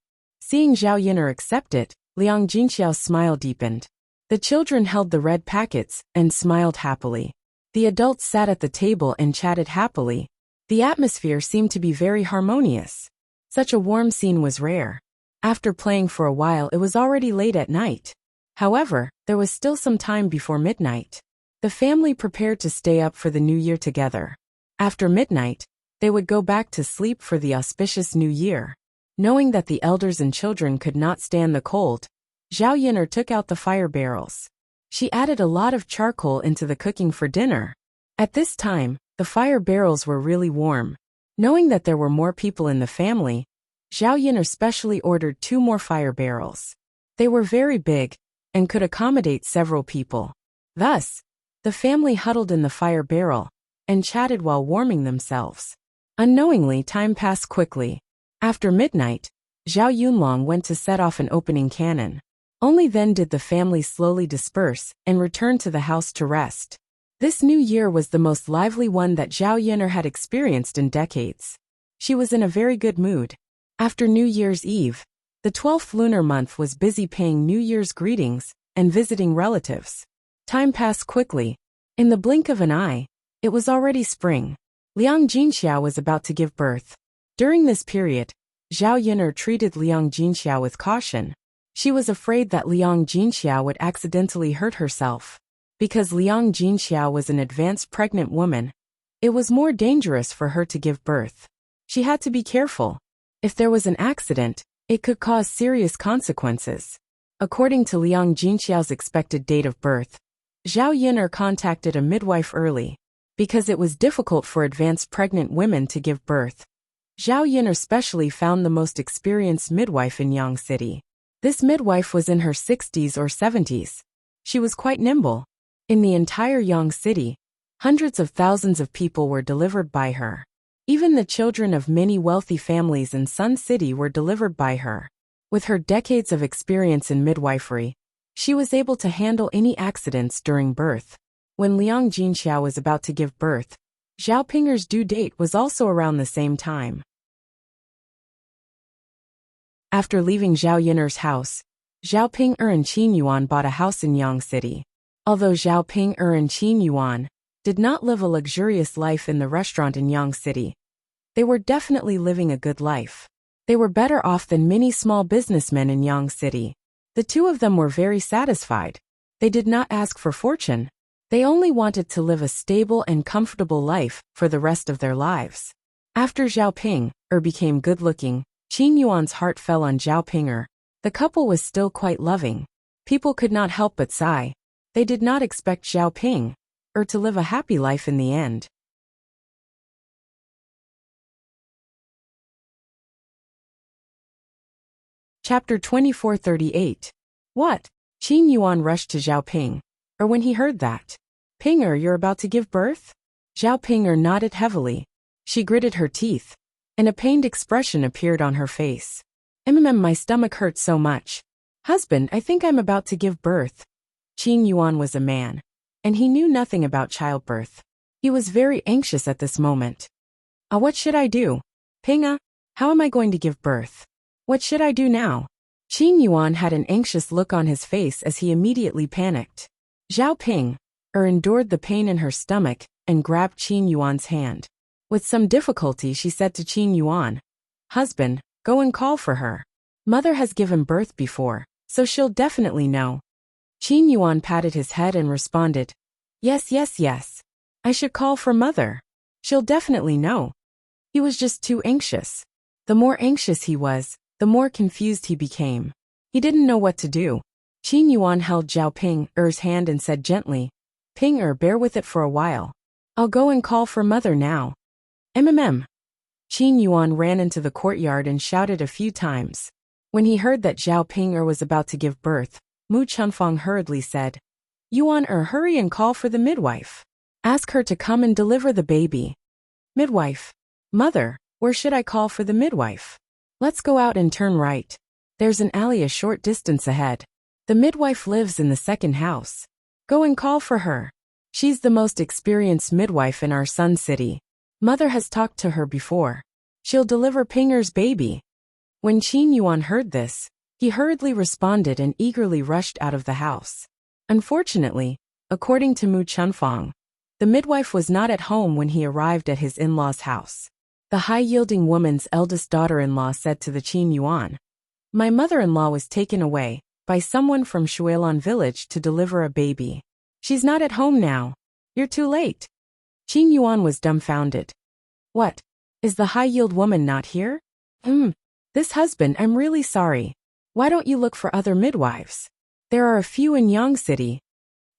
Seeing Zhao Yin'er accept it, Liang Jinxiao's smile deepened. The children held the red packets and smiled happily. The adults sat at the table and chatted happily. The atmosphere seemed to be very harmonious. Such a warm scene was rare. After playing for a while, it was already late at night. However, there was still some time before midnight. The family prepared to stay up for the new year together. After midnight, they would go back to sleep for the auspicious new year. Knowing that the elders and children could not stand the cold, Zhao Yin'er took out the fire barrels. She added a lot of charcoal into the cooking for dinner. At this time, the fire barrels were really warm. Knowing that there were more people in the family, Zhao Yin'er specially ordered 2 more fire barrels. They were very big and could accommodate several people. Thus, the family huddled in the fire barrel and chatted while warming themselves. Unknowingly, time passed quickly. After midnight, Zhao Yunlong went to set off an opening cannon. Only then did the family slowly disperse and return to the house to rest. This new year was the most lively one that Zhao Yin'er had experienced in decades. She was in a very good mood. After New Year's Eve, the 12th lunar month was busy paying New Year's greetings and visiting relatives. Time passed quickly. In the blink of an eye, it was already spring. Liang Jinxiao was about to give birth. During this period, Zhao Yin'er treated Liang Jinxiao with caution. She was afraid that Liang Jinxiao would accidentally hurt herself. Because Liang Jinxiao was an advanced pregnant woman, it was more dangerous for her to give birth. She had to be careful. If there was an accident, it could cause serious consequences. According to Liang Jinxiao's expected date of birth, Zhao Yin'er contacted a midwife early. Because it was difficult for advanced pregnant women to give birth, Zhao Yin'er specially found the most experienced midwife in Yang City. This midwife was in her 60s or 70s. She was quite nimble. In the entire Yang City, hundreds of thousands of people were delivered by her. Even the children of many wealthy families in Sun City were delivered by her. With her decades of experience in midwifery, she was able to handle any accidents during birth. When Liang Jinxiao was about to give birth, Zhao Ping'er's due date was also around the same time. After leaving Zhao Yin'er's house, Zhao Ping'er and Qin Yuan bought a house in Yang City. Although Zhao Ping'er and Qin Yuan did not live a luxurious life in the restaurant in Yang City, they were definitely living a good life. They were better off than many small businessmen in Yang City. The two of them were very satisfied. They did not ask for fortune. They only wanted to live a stable and comfortable life for the rest of their lives. After Zhao Ping'er became good-looking, Qin Yuan's heart fell on Zhao Ping'er. The couple was still quite loving. People could not help but sigh. They did not expect Zhao Ping'er to live a happy life in the end. Chapter 2438. What? Qin Yuan rushed to Zhao Ping'er when he heard that. Ping'er, you're about to give birth? Zhao Ping'er nodded heavily. She gritted her teeth, and a pained expression appeared on her face. My stomach hurts so much. Husband, I think I'm about to give birth. Qin Yuan was a man, and he knew nothing about childbirth. He was very anxious at this moment. What should I do? Ping'er, how am I going to give birth? What should I do now? Qin Yuan had an anxious look on his face as he immediately panicked. Zhao Ping'er endured the pain in her stomach and grabbed Qin Yuan's hand. With some difficulty, she said to Qin Yuan, Husband, go and call for her. Mother has given birth before, so she'll definitely know. Qin Yuan patted his head and responded, Yes. I should call for Mother. She'll definitely know. He was just too anxious. The more anxious he was, the more confused he became. He didn't know what to do. Qin Yuan held Zhao Ping'er's hand and said gently, Ping'er, bear with it for a while. I'll go and call for Mother now. Qin Yuan ran into the courtyard and shouted a few times. When he heard that Zhao Ping'er was about to give birth, Mu Chunfang hurriedly said, Yuan, hurry and call for the midwife. Ask her to come and deliver the baby. Midwife. Mother, where should I call for the midwife? Let's go out and turn right. There's an alley a short distance ahead. The midwife lives in the second house. Go and call for her. She's the most experienced midwife in our Sun City. Mother has talked to her before. She'll deliver Ping'er's baby. When Qin Yuan heard this, he hurriedly responded and eagerly rushed out of the house. Unfortunately, according to Mu Chunfang, the midwife was not at home when he arrived at his in-laws' house. The high-yielding woman's eldest daughter-in-law said to the Qin Yuan, "My mother-in-law was taken away by someone from Shuilan village to deliver a baby. She's not at home now. You're too late." Qin Yuan was dumbfounded. "What? Is the high-yield woman not here?" This husband, I'm really sorry. Why don't you look for other midwives? There are a few in Yang City."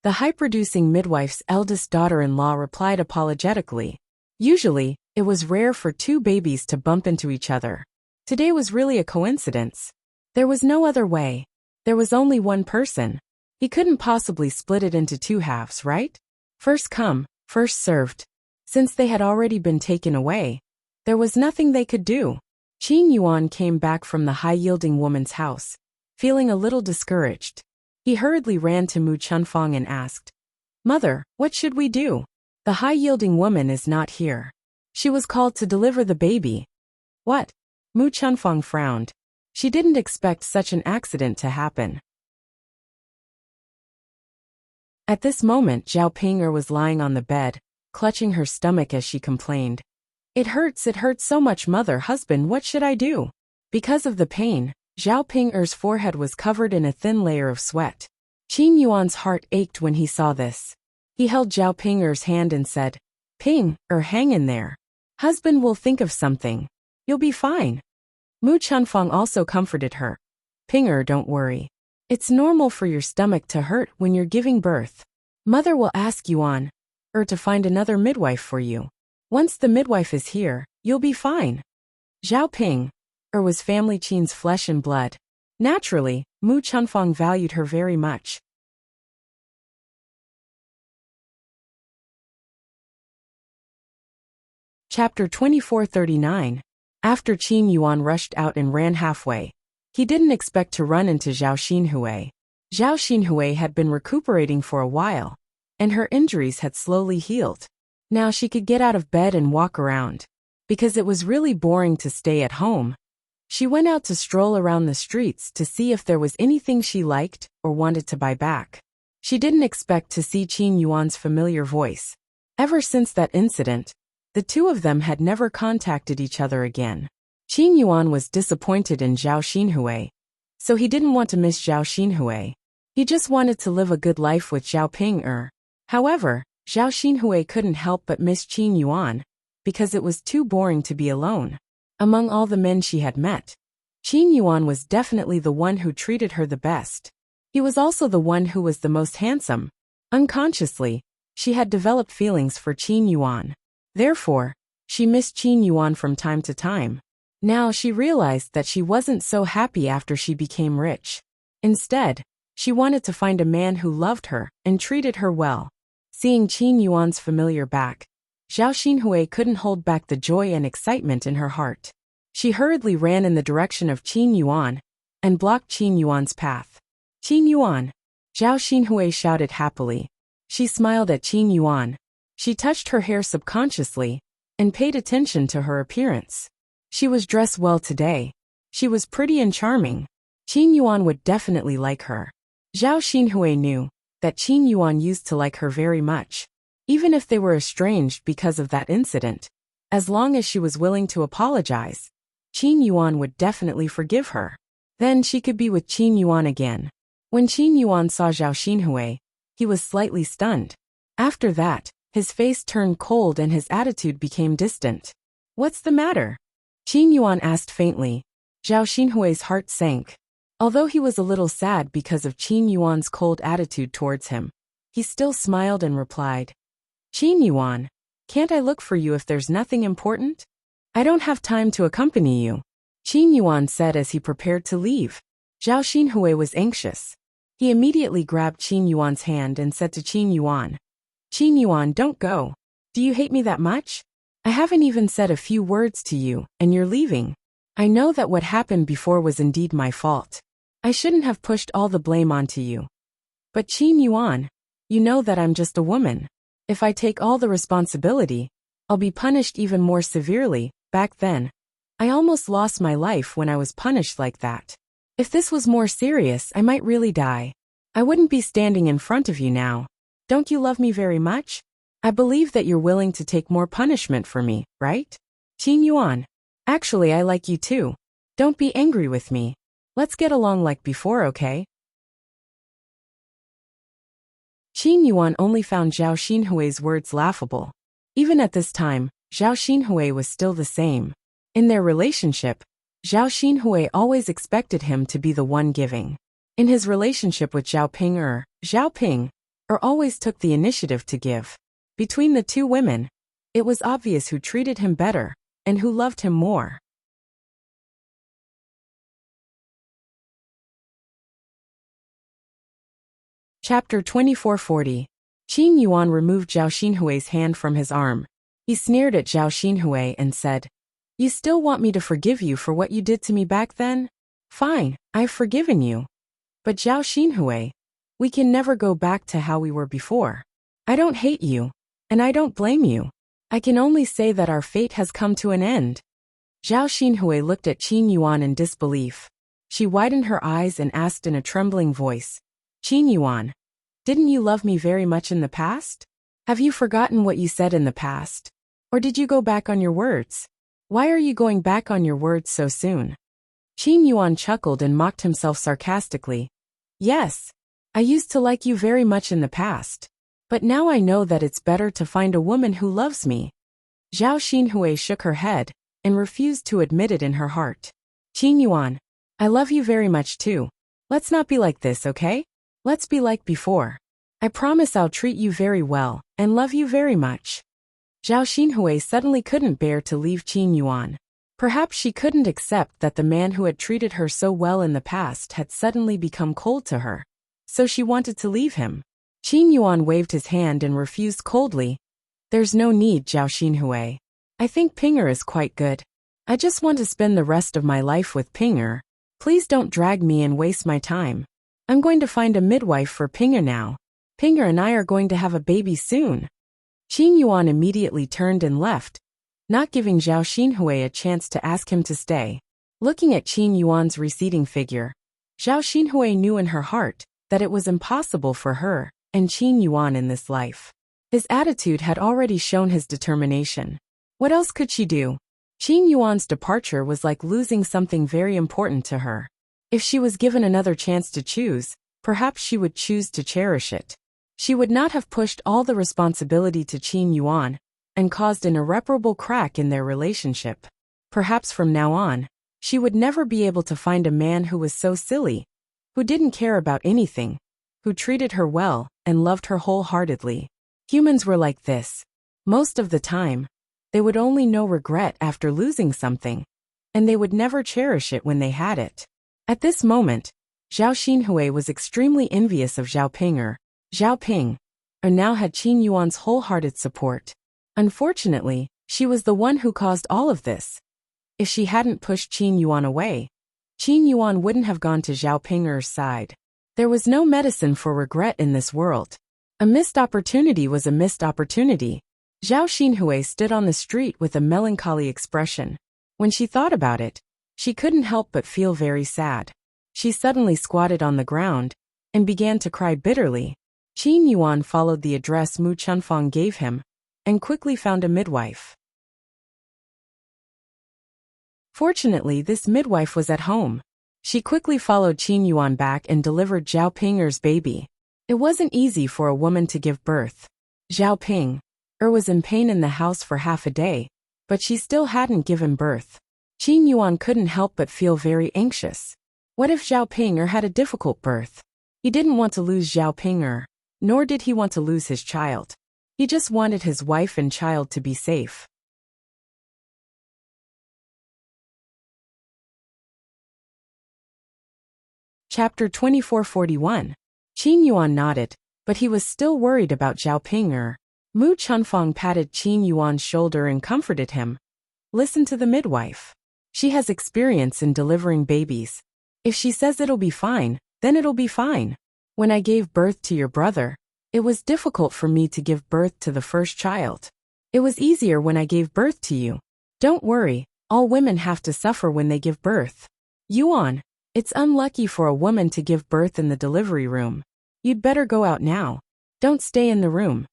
The high-producing midwife's eldest daughter-in-law replied apologetically. Usually, it was rare for two babies to bump into each other. Today was really a coincidence. There was no other way. There was only one person. He couldn't possibly split it into two halves, right? First come, first served. Since they had already been taken away, there was nothing they could do. Qin Yuan came back from the high-yielding woman's house, feeling a little discouraged. He hurriedly ran to Mu Chunfang and asked, "Mother, what should we do? The high-yielding woman is not here. She was called to deliver the baby." "What?" Mu Chunfang frowned. She didn't expect such an accident to happen. At this moment, Zhao Ping'er was lying on the bed, clutching her stomach as she complained. It hurts so much, mother, husband, what should I do?" Because of the pain, Zhao Ping'er's forehead was covered in a thin layer of sweat. Qin Yuan's heart ached when he saw this. He held Zhao Ping'er's hand and said, "Ping-er, hang in there. Husband will think of something. You'll be fine." Mu Chunfang also comforted her. "Ping'er, don't worry. It's normal for your stomach to hurt when you're giving birth. Mother will ask Yuan-er to find another midwife for you. Once the midwife is here, you'll be fine." Zhao Ping-er was family Qin's flesh and blood. Naturally, Mu Chunfang valued her very much. Chapter 2439. After Qin Yuan rushed out and ran halfway, he didn't expect to run into Zhao Xinhui. Zhao Xinhui had been recuperating for a while, and her injuries had slowly healed. Now she could get out of bed and walk around. Because it was really boring to stay at home, she went out to stroll around the streets to see if there was anything she liked or wanted to buy back. She didn't expect to see Qin Yuan's familiar voice. Ever since that incident, the two of them had never contacted each other again. Qin Yuan was disappointed in Zhao Xinhui, so he didn't want to miss Zhao Xinhui. He just wanted to live a good life with Zhao Ping'er. However, Zhao Xinhui couldn't help but miss Qin Yuan, because it was too boring to be alone. Among all the men she had met, Qin Yuan was definitely the one who treated her the best. He was also the one who was the most handsome. Unconsciously, she had developed feelings for Qin Yuan. Therefore, she missed Qin Yuan from time to time. Now she realized that she wasn't so happy after she became rich. Instead, she wanted to find a man who loved her and treated her well. Seeing Qin Yuan's familiar back, Zhao Xinhui couldn't hold back the joy and excitement in her heart. She hurriedly ran in the direction of Qin Yuan and blocked Qin Yuan's path. "Qin Yuan!" Zhao Xinhui shouted happily. She smiled at Qin Yuan. She touched her hair subconsciously and paid attention to her appearance. She was dressed well today. She was pretty and charming. Qin Yuan would definitely like her. Zhao Xinhui knew that Qin Yuan used to like her very much. Even if they were estranged because of that incident, as long as she was willing to apologize, Qin Yuan would definitely forgive her. Then she could be with Qin Yuan again. When Qin Yuan saw Zhao Xinhui, he was slightly stunned. After that, his face turned cold and his attitude became distant. "What's the matter?" Qin Yuan asked faintly. Zhao Xinhui's heart sank. Although he was a little sad because of Qin Yuan's cold attitude towards him, he still smiled and replied, "Qin Yuan, can't I look for you if there's nothing important? I don't have time to accompany you," Qin Yuan said as he prepared to leave. Zhao Xinhui was anxious. He immediately grabbed Qin Yuan's hand and said to Qin Yuan, "Qin Yuan, don't go. Do you hate me that much? I haven't even said a few words to you, and you're leaving. I know that what happened before was indeed my fault. I shouldn't have pushed all the blame onto you. But Qin Yuan, you know that I'm just a woman. If I take all the responsibility, I'll be punished even more severely." Back then, I almost lost my life when I was punished like that. If this was more serious, I might really die. I wouldn't be standing in front of you now. Don't you love me very much? I believe that you're willing to take more punishment for me, right? Qin Yuan. Actually, I like you too. Don't be angry with me. Let's get along like before, okay? Qin Yuan only found Zhao Xinhui's words laughable. Even at this time, Zhao Xinhui was still the same. In their relationship, Zhao Xinhui always expected him to be the one giving. In his relationship with Zhao Ping always took the initiative to give. Between the two women, it was obvious who treated him better and who loved him more. Chapter 2440. Qin Yuan removed Zhao Xinhui's hand from his arm. He sneered at Zhao Xinhui and said, "You still want me to forgive you for what you did to me back then? Fine, I've forgiven you. But Zhao Xinhui, we can never go back to how we were before. I don't hate you, and I don't blame you. I can only say that our fate has come to an end." Zhao Xinhui looked at Qin Yuan in disbelief. She widened her eyes and asked in a trembling voice, "Qin Yuan, didn't you love me very much in the past? Have you forgotten what you said in the past? Or did you go back on your words? Why are you going back on your words so soon?" Qin Yuan chuckled and mocked himself sarcastically. "Yes, I used to like you very much in the past. But now I know that it's better to find a woman who loves me." Zhao Xinhui shook her head and refused to admit it in her heart. "Qin Yuan, I love you very much too. Let's not be like this, okay? Let's be like before. I promise I'll treat you very well and love you very much." Zhao Xinhui suddenly couldn't bear to leave Qin Yuan. Perhaps she couldn't accept that the man who had treated her so well in the past had suddenly become cold to her. So she wanted to leave him. Qin Yuan waved his hand and refused coldly. "There's no need, Zhao Xinhui. I think Pinger is quite good. I just want to spend the rest of my life with Pinger. Please don't drag me and waste my time. I'm going to find a midwife for Pinger now. Pinger and I are going to have a baby soon." Qin Yuan immediately turned and left, not giving Zhao Xinhui a chance to ask him to stay. Looking at Qin Yuan's receding figure, Zhao Xinhui knew in her heart that it was impossible for her and Qin Yuan in this life. His attitude had already shown his determination. What else could she do? Qin Yuan's departure was like losing something very important to her. If she was given another chance to choose, perhaps she would choose to cherish it. She would not have pushed all the responsibility to Qin Yuan and caused an irreparable crack in their relationship. Perhaps from now on, she would never be able to find a man who was so silly, who didn't care about anything, who treated her well and loved her wholeheartedly. Humans were like this. Most of the time, they would only know regret after losing something, and they would never cherish it when they had it. At this moment, Zhao Xinhui was extremely envious of Zhao Ping, and now had Qin Yuan's wholehearted support. Unfortunately, she was the one who caused all of this. If she hadn't pushed Qin Yuan away, Qin Yuan wouldn't have gone to Zhao Pinger's side. There was no medicine for regret in this world. A missed opportunity was a missed opportunity. Zhao Xinhui stood on the street with a melancholy expression. When she thought about it, she couldn't help but feel very sad. She suddenly squatted on the ground and began to cry bitterly. Qin Yuan followed the address Mu Chunfang gave him and quickly found a midwife. Fortunately, this midwife was at home. She quickly followed Qin Yuan back and delivered Zhao Pinger's baby. It wasn't easy for a woman to give birth. Zhao Ping was in pain in the house for half a day, but she still hadn't given birth. Qin Yuan couldn't help but feel very anxious. What if Zhao Pinger had a difficult birth? He didn't want to lose Zhao Pinger, nor did he want to lose his child. He just wanted his wife and child to be safe. Chapter 2441. Qin Yuan nodded, but he was still worried about Zhao Pinger. Mu Chunfang patted Qin Yuan's shoulder and comforted him. "Listen to the midwife. She has experience in delivering babies. If she says it'll be fine, then it'll be fine. When I gave birth to your brother, it was difficult for me to give birth to the first child. It was easier when I gave birth to you. Don't worry, All women have to suffer when they give birth. Yuan, it's unlucky for a woman to give birth in the delivery room. You'd better go out now. Don't stay in the room.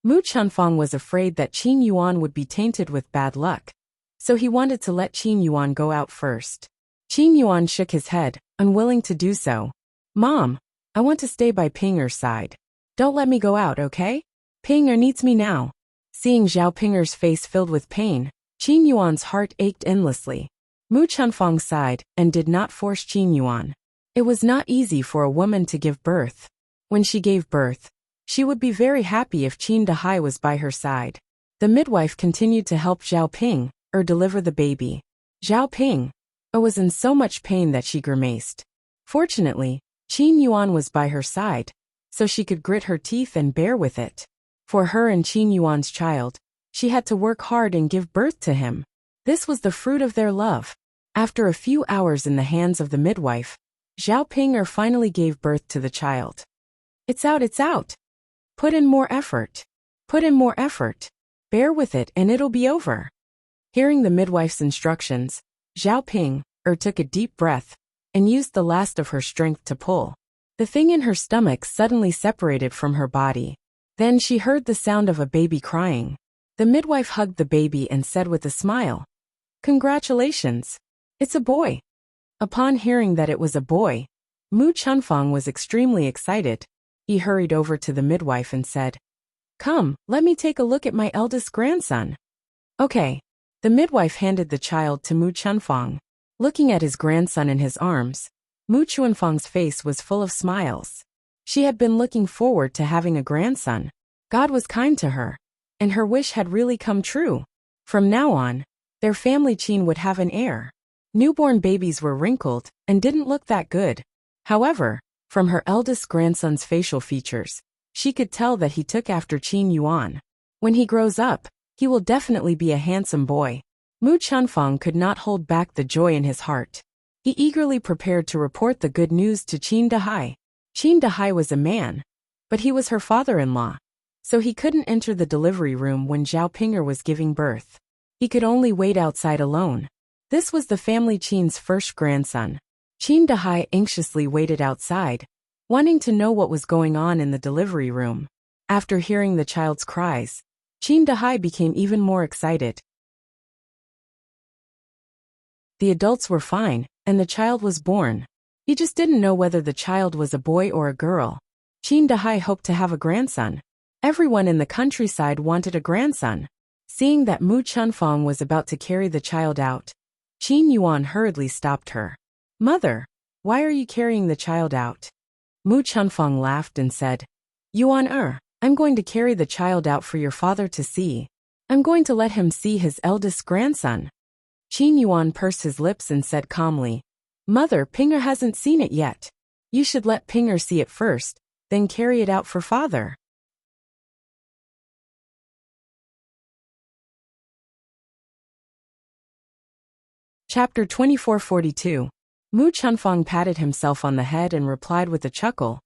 Mu Chunfang was afraid that Qin Yuan would be tainted with bad luck, so he wanted to let Qin Yuan go out first. Qin Yuan shook his head, unwilling to do so. Mom, I want to stay by Pinger's side. Don't let me go out, okay? Pinger needs me now. Seeing Zhao Pinger's face filled with pain, Qin Yuan's heart ached endlessly. Mu Chunfang sighed and did not force Qin Yuan. It was not easy for a woman to give birth. When she gave birth, she would be very happy if Qin Dahai was by her side. The midwife continued to help Zhao Ping, deliver the baby. Zhao Ping, was in so much pain that she grimaced. Fortunately, Qin Yuan was by her side, so she could grit her teeth and bear with it. For her and Qin Yuan's child, she had to work hard and give birth to him. This was the fruit of their love. After a few hours in the hands of the midwife, Zhao Ping finally gave birth to the child. It's out, it's out. Put in more effort. Put in more effort. Bear with it and it'll be over. Hearing the midwife's instructions, Zhao Ping took a deep breath and used the last of her strength to pull. The thing in her stomach suddenly separated from her body. Then she heard the sound of a baby crying. The midwife hugged the baby and said with a smile, "Congratulations. It's a boy." Upon hearing that it was a boy, Mu Chunfang was extremely excited. He hurried over to the midwife and said, "Come, let me take a look at my eldest grandson." Okay. The midwife handed the child to Mu Chunfang. Looking at his grandson in his arms, Mu Chunfang's face was full of smiles. She had been looking forward to having a grandson. God was kind to her, and her wish had really come true. From now on, their family Qin would have an heir. Newborn babies were wrinkled and didn't look that good. However, from her eldest grandson's facial features, she could tell that he took after Qin Yuan. When he grows up, he will definitely be a handsome boy. Mu Chunfang could not hold back the joy in his heart. He eagerly prepared to report the good news to Qin Dahai. Qin Dahai was a man, but he was her father-in-law, so he couldn't enter the delivery room when Zhao Pinger was giving birth. He could only wait outside alone. This was the family Qin's first grandson. Qin Dahai anxiously waited outside, wanting to know what was going on in the delivery room. After hearing the child's cries, Qin Dahai became even more excited. The adults were fine, and the child was born. He just didn't know whether the child was a boy or a girl. Qin Dahai hoped to have a grandson. Everyone in the countryside wanted a grandson. Seeing that Mu Chunfang was about to carry the child out, Qin Yuan hurriedly stopped her. "Mother, why are you carrying the child out?" Mu Chunfang laughed and said, "Yuan, I'm going to carry the child out for your father to see. I'm going to let him see his eldest grandson." Qin Yuan pursed his lips and said calmly, "Mother, Pinger hasn't seen it yet. You should let Pinger see it first, then carry it out for father." Chapter 2442. Mu Chunfang patted himself on the head and replied with a chuckle,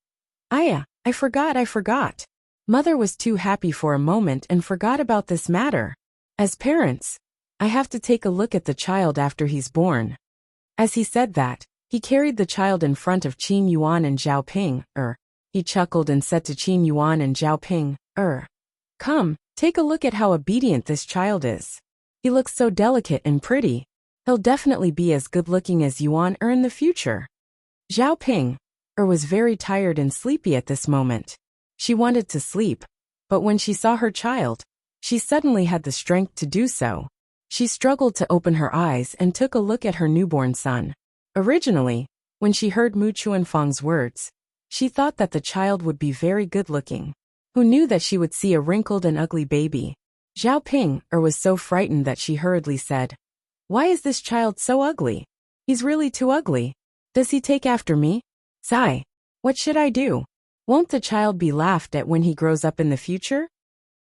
"Aya, I forgot. Mother was too happy for a moment and forgot about this matter. As parents, I have to take a look at the child after he's born." As he said that, he carried the child in front of Qin Yuan and Zhao Ping. He chuckled and said to Qin Yuan and Zhao Ping, "Come, take a look at how obedient this child is. He looks so delicate and pretty. He'll definitely be as good-looking as Yuan in the future." Zhao Ping was very tired and sleepy at this moment. She wanted to sleep, but when she saw her child, she suddenly had the strength to do so. She struggled to open her eyes and took a look at her newborn son. Originally, when she heard Mu Chunfang's words, she thought that the child would be very good-looking. Who knew that she would see a wrinkled and ugly baby? Zhao Ping was so frightened that she hurriedly said, "Why is this child so ugly? He's really too ugly. Does he take after me? Sigh. What should I do? Won't the child be laughed at when he grows up in the future?"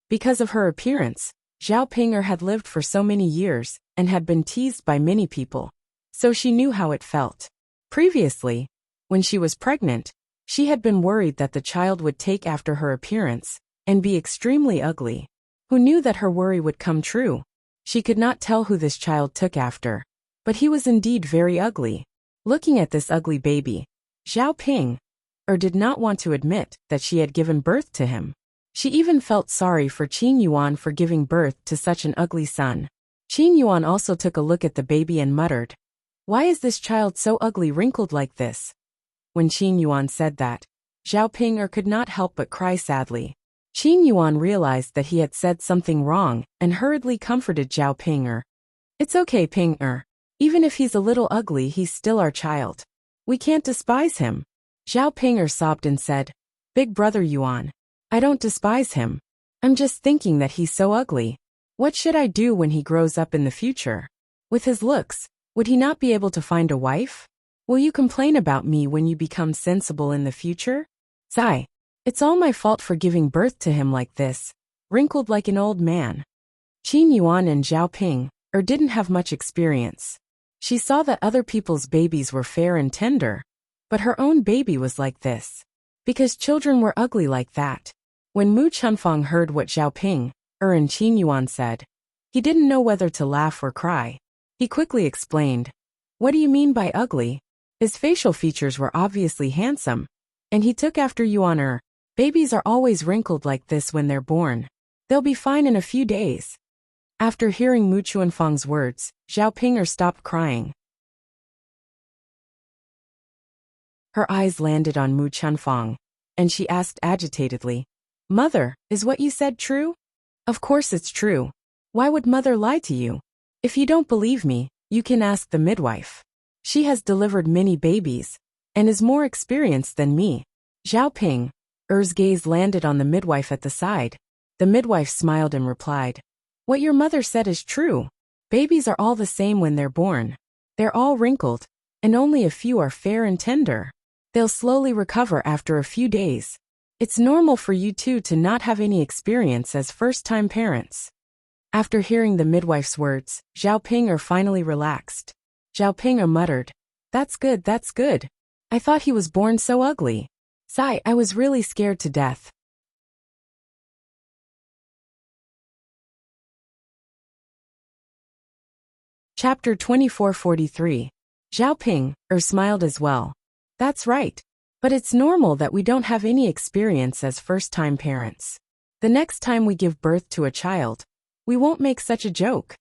Because of her appearance, Zhao Pinger had lived for so many years and had been teased by many people, so she knew how it felt. Previously, when she was pregnant, she had been worried that the child would take after her appearance and be extremely ugly. Who knew that her worry would come true? She could not tell who this child took after, but he was indeed very ugly. Looking at this ugly baby, Zhao Ping did not want to admit that she had given birth to him. She even felt sorry for Qin Yuan for giving birth to such an ugly son. Qin Yuan also took a look at the baby and muttered, "Why is this child so ugly, wrinkled like this?" When Qin Yuan said that, Zhao Ping could not help but cry sadly. Qin Yuan realized that he had said something wrong and hurriedly comforted Zhao Ping. "It's okay, Ping. Even if he's a little ugly, he's still our child. We can't despise him." Zhao Ping sobbed and said, "Big brother Yuan, I don't despise him. I'm just thinking that he's so ugly. What should I do when he grows up in the future? With his looks, would he not be able to find a wife? Will you complain about me when you become sensible in the future? Zai, it's all my fault for giving birth to him like this, wrinkled like an old man." Qin Yuan and Zhao Ping didn't have much experience. She saw that other people's babies were fair and tender, but her own baby was like this, because children were ugly like that. When Mu Chunfang heard what Zhao Ping and Qin Yuan said, he didn't know whether to laugh or cry. He quickly explained, "What do you mean by ugly?" His facial features were obviously handsome, and he took after Yuan. Babies are always wrinkled like this when they're born. They'll be fine in a few days." After hearing Mu Chunfang's words, Zhao Ping stopped crying. Her eyes landed on Mu Chunfang, and she asked agitatedly, "Mother, is what you said true?" "Of course it's true. Why would mother lie to you? If you don't believe me, you can ask the midwife. She has delivered many babies, and is more experienced than me." Zhao Ping's gaze landed on the midwife at the side. The midwife smiled and replied, "What your mother said is true. Babies are all the same when they're born. They're all wrinkled, and only a few are fair and tender. They'll slowly recover after a few days. It's normal for you two to not have any experience as first-time parents." After hearing the midwife's words, Zhao Ping finally relaxed. Zhao Ping muttered, that's good. I thought he was born so ugly. Sigh, I was really scared to death." Chapter 2443. Zhao Ping smiled as well. "That's right. But it's normal that we don't have any experience as first-time parents. The next time we give birth to a child, we won't make such a joke."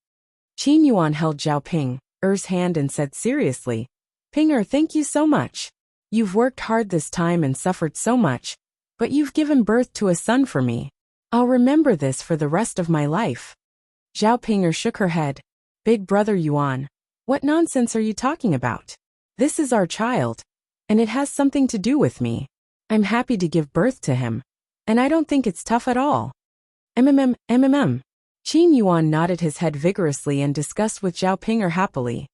Qin Yuan held Zhao Ping's hand and said seriously, "Ping, thank you so much. You've worked hard this time and suffered so much, but you've given birth to a son for me. I'll remember this for the rest of my life." Zhao Ping shook her head. "Big brother Yuan, what nonsense are you talking about? This is our child, and it has something to do with me. I'm happy to give birth to him, and I don't think it's tough at all." Qin Yuan nodded his head vigorously and discussed with Zhao Ping happily.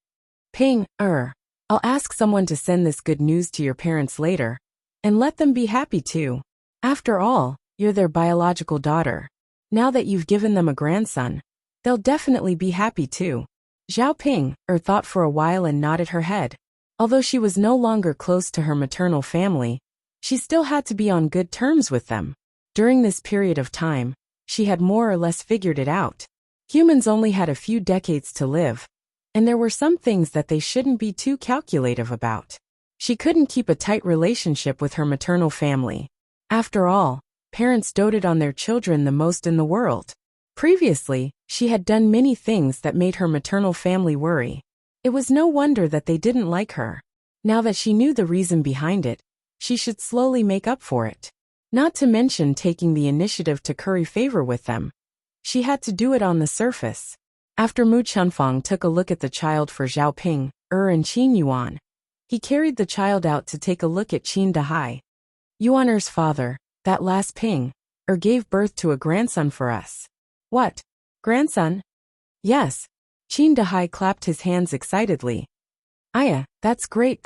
"Ping, I'll ask someone to send this good news to your parents later, and let them be happy too. After all, you're their biological daughter. Now that you've given them a grandson, they'll definitely be happy too." Zhao Ping thought for a while and nodded her head. Although she was no longer close to her maternal family, she still had to be on good terms with them. During this period of time, she had more or less figured it out. Humans only had a few decades to live, and there were some things that they shouldn't be too calculative about. She couldn't keep a tight relationship with her maternal family. After all, parents doted on their children the most in the world. Previously, she had done many things that made her maternal family worry. It was no wonder that they didn't like her. Now that she knew the reason behind it, she should slowly make up for it. Not to mention taking the initiative to curry favor with them. She had to do it on the surface. After Mu Chunfang took a look at the child for Zhao Ping, and Qin Yuan, he carried the child out to take a look at Qin Dahai. "Yuan's father, that last Ping, gave birth to a grandson for us." "What? Grandson?" "Yes." Qin Dahai clapped his hands excitedly. "Aya, that's great.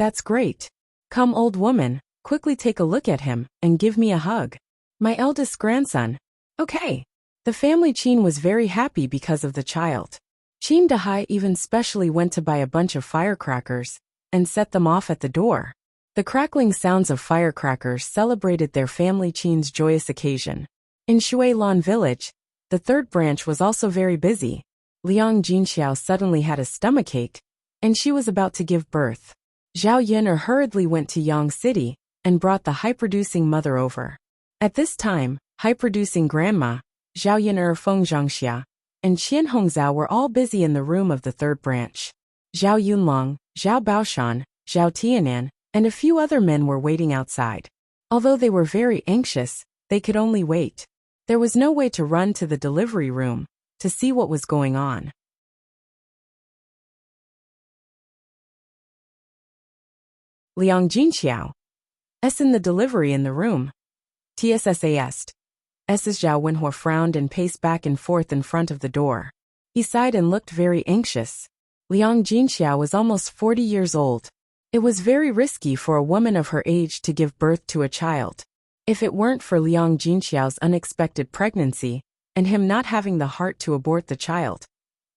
Come, old woman, quickly take a look at him, and give me a hug. My eldest grandson." "Okay." The family Qin was very happy because of the child. Qin Dahai even specially went to buy a bunch of firecrackers, and set them off at the door. The crackling sounds of firecrackers celebrated their family Qin's joyous occasion. In Shuilan village, the third branch was also very busy. Liang Jinxiao suddenly had a stomachache, and she was about to give birth. Zhao Yun'er hurriedly went to Yang City and brought the high-producing mother over. At this time, high-producing grandma, Zhao Yun'er, Feng Zhangxia, and Qian Hongzhao were all busy in the room of the third branch. Zhao Yunlong, Zhao Baoshan, Zhao Tianan, and a few other men were waiting outside. Although they were very anxious, they could only wait. There was no way to run to the delivery room to see what was going on. Liang Jinxiao. S in the delivery in the room. TSSAST. S's Zhao Wenhua frowned and paced back and forth in front of the door. He sighed and looked very anxious. Liang Jinxiao was almost 40 years old. It was very risky for a woman of her age to give birth to a child. If it weren't for Liang Jinxiao's unexpected pregnancy, and him not having the heart to abort the child,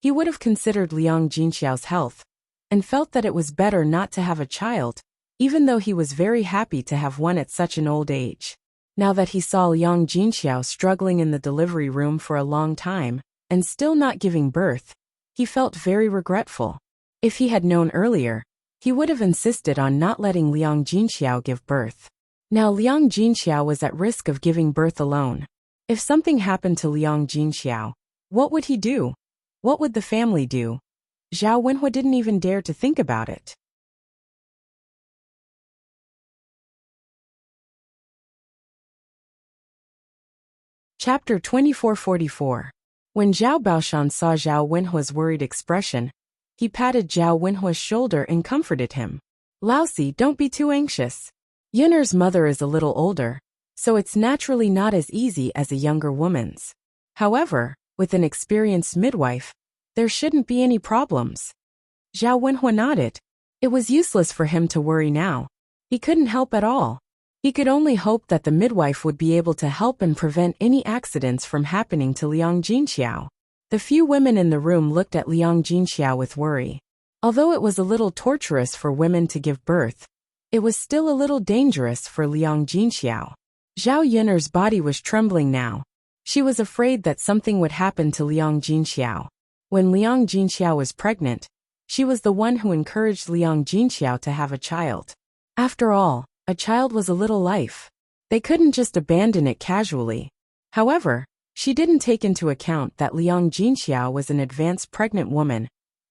he would have considered Liang Jinxiao's health, and felt that it was better not to have a child, even though he was very happy to have one at such an old age. Now that he saw Liang Jinxiao struggling in the delivery room for a long time, and still not giving birth, he felt very regretful. If he had known earlier, he would have insisted on not letting Liang Jinxiao give birth. Now Liang Jinxiao was at risk of giving birth alone. If something happened to Liang Jinxiao, what would he do? What would the family do? Zhao Wenhua didn't even dare to think about it. Chapter 2444. When Zhao Baoshan saw Zhao Wenhua's worried expression, he patted Zhao Wenhua's shoulder and comforted him. Laosi, don't be too anxious. Yun'er's mother is a little older, so it's naturally not as easy as a younger woman's. However, with an experienced midwife, there shouldn't be any problems. Zhao Wenhua nodded. It was useless for him to worry now. He couldn't help at all. He could only hope that the midwife would be able to help and prevent any accidents from happening to Liang Jinxiao. The few women in the room looked at Liang Jinxiao with worry. Although it was a little torturous for women to give birth, it was still a little dangerous for Liang Jinxiao. Zhao Yun'er's body was trembling now. She was afraid that something would happen to Liang Jinxiao. When Liang Jinxiao was pregnant, she was the one who encouraged Liang Jinxiao to have a child. After all, a child was a little life. They couldn't just abandon it casually. However, she didn't take into account that Liang Jinxiao was an advanced pregnant woman,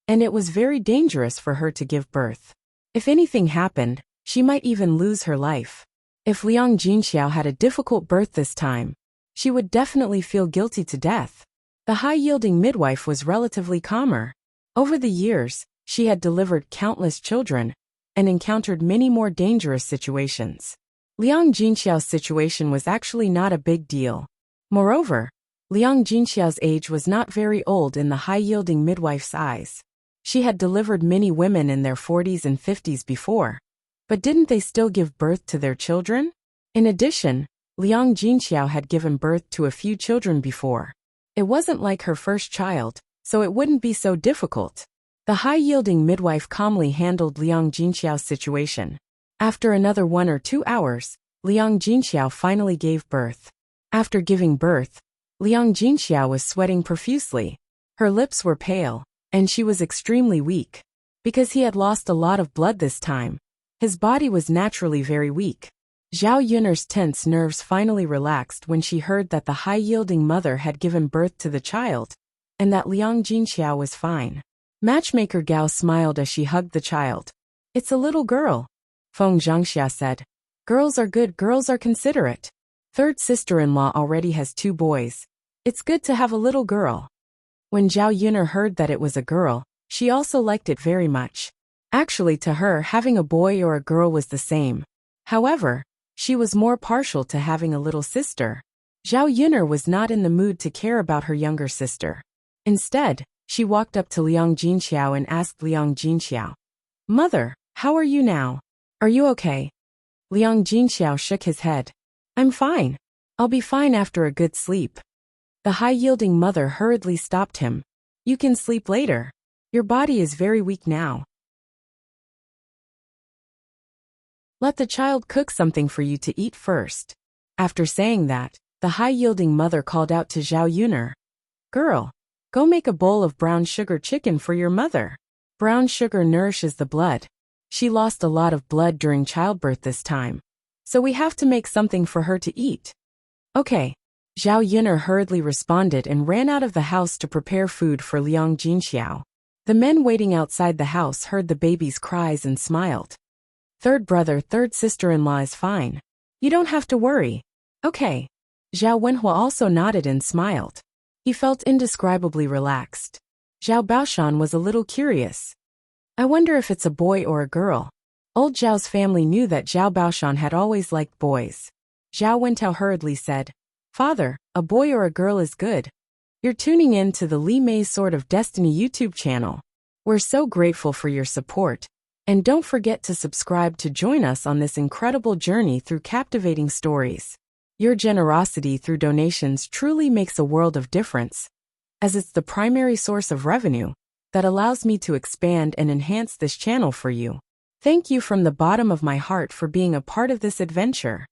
and it was very dangerous for her to give birth. If anything happened, she might even lose her life. If Liang Jinxiao had a difficult birth this time, she would definitely feel guilty to death. The high-yielding midwife was relatively calmer. Over the years, she had delivered countless children, and encountered many more dangerous situations. Liang Jinxiao's situation was actually not a big deal. Moreover, Liang Jinxiao's age was not very old in the high-yielding midwife's eyes. She had delivered many women in their 40s and 50s before. But didn't they still give birth to their children? In addition, Liang Jinxiao had given birth to a few children before. It wasn't like her first child, so it wouldn't be so difficult. The high-yielding midwife calmly handled Liang Jinxiao's situation. After another 1 or 2 hours, Liang Jinxiao finally gave birth. After giving birth, Liang Jinxiao was sweating profusely. Her lips were pale, and she was extremely weak. Because he had lost a lot of blood this time, his body was naturally very weak. Zhao Yun'er's tense nerves finally relaxed when she heard that the high-yielding mother had given birth to the child, and that Liang Jinxiao was fine. Matchmaker Gao smiled as she hugged the child. It's a little girl, Feng Zhangxia said. Girls are good, girls are considerate. Third sister-in-law already has 2 boys. It's good to have a little girl. When Zhao Yun'er heard that it was a girl, she also liked it very much. Actually, to her, having a boy or a girl was the same. However, she was more partial to having a little sister. Zhao Yun'er was not in the mood to care about her younger sister. Instead, she walked up to Liang Jinxiao and asked Liang Jinxiao, "Mother, how are you now? Are you okay?" Liang Jinxiao shook his head. "I'm fine. I'll be fine after a good sleep." The high-yielding mother hurriedly stopped him. "You can sleep later. Your body is very weak now. Let the child cook something for you to eat first." After saying that, the high-yielding mother called out to Zhao Yun'er, "Girl, Go make a bowl of brown sugar chicken for your mother. Brown sugar nourishes the blood. She lost a lot of blood during childbirth this time, so we have to make something for her to eat. Okay. Zhao Yun'er hurriedly responded and ran out of the house to prepare food for Liang Jinxiao. The men waiting outside the house heard the baby's cries and smiled. Third brother, third sister-in-law is fine. You don't have to worry. Okay. Zhao Wenhua also nodded and smiled. He felt indescribably relaxed. Zhao Baoshan was a little curious. I wonder if it's a boy or a girl. Old Zhao's family knew that Zhao Baoshan had always liked boys. Zhao Wentao hurriedly said, Father, a boy or a girl is good. You're tuning in to the Li Mei's Sword of Destiny YouTube channel. We're so grateful for your support. And don't forget to subscribe to join us on this incredible journey through captivating stories. Your generosity through donations truly makes a world of difference, as it's the primary source of revenue that allows me to expand and enhance this channel for you. Thank you from the bottom of my heart for being a part of this adventure.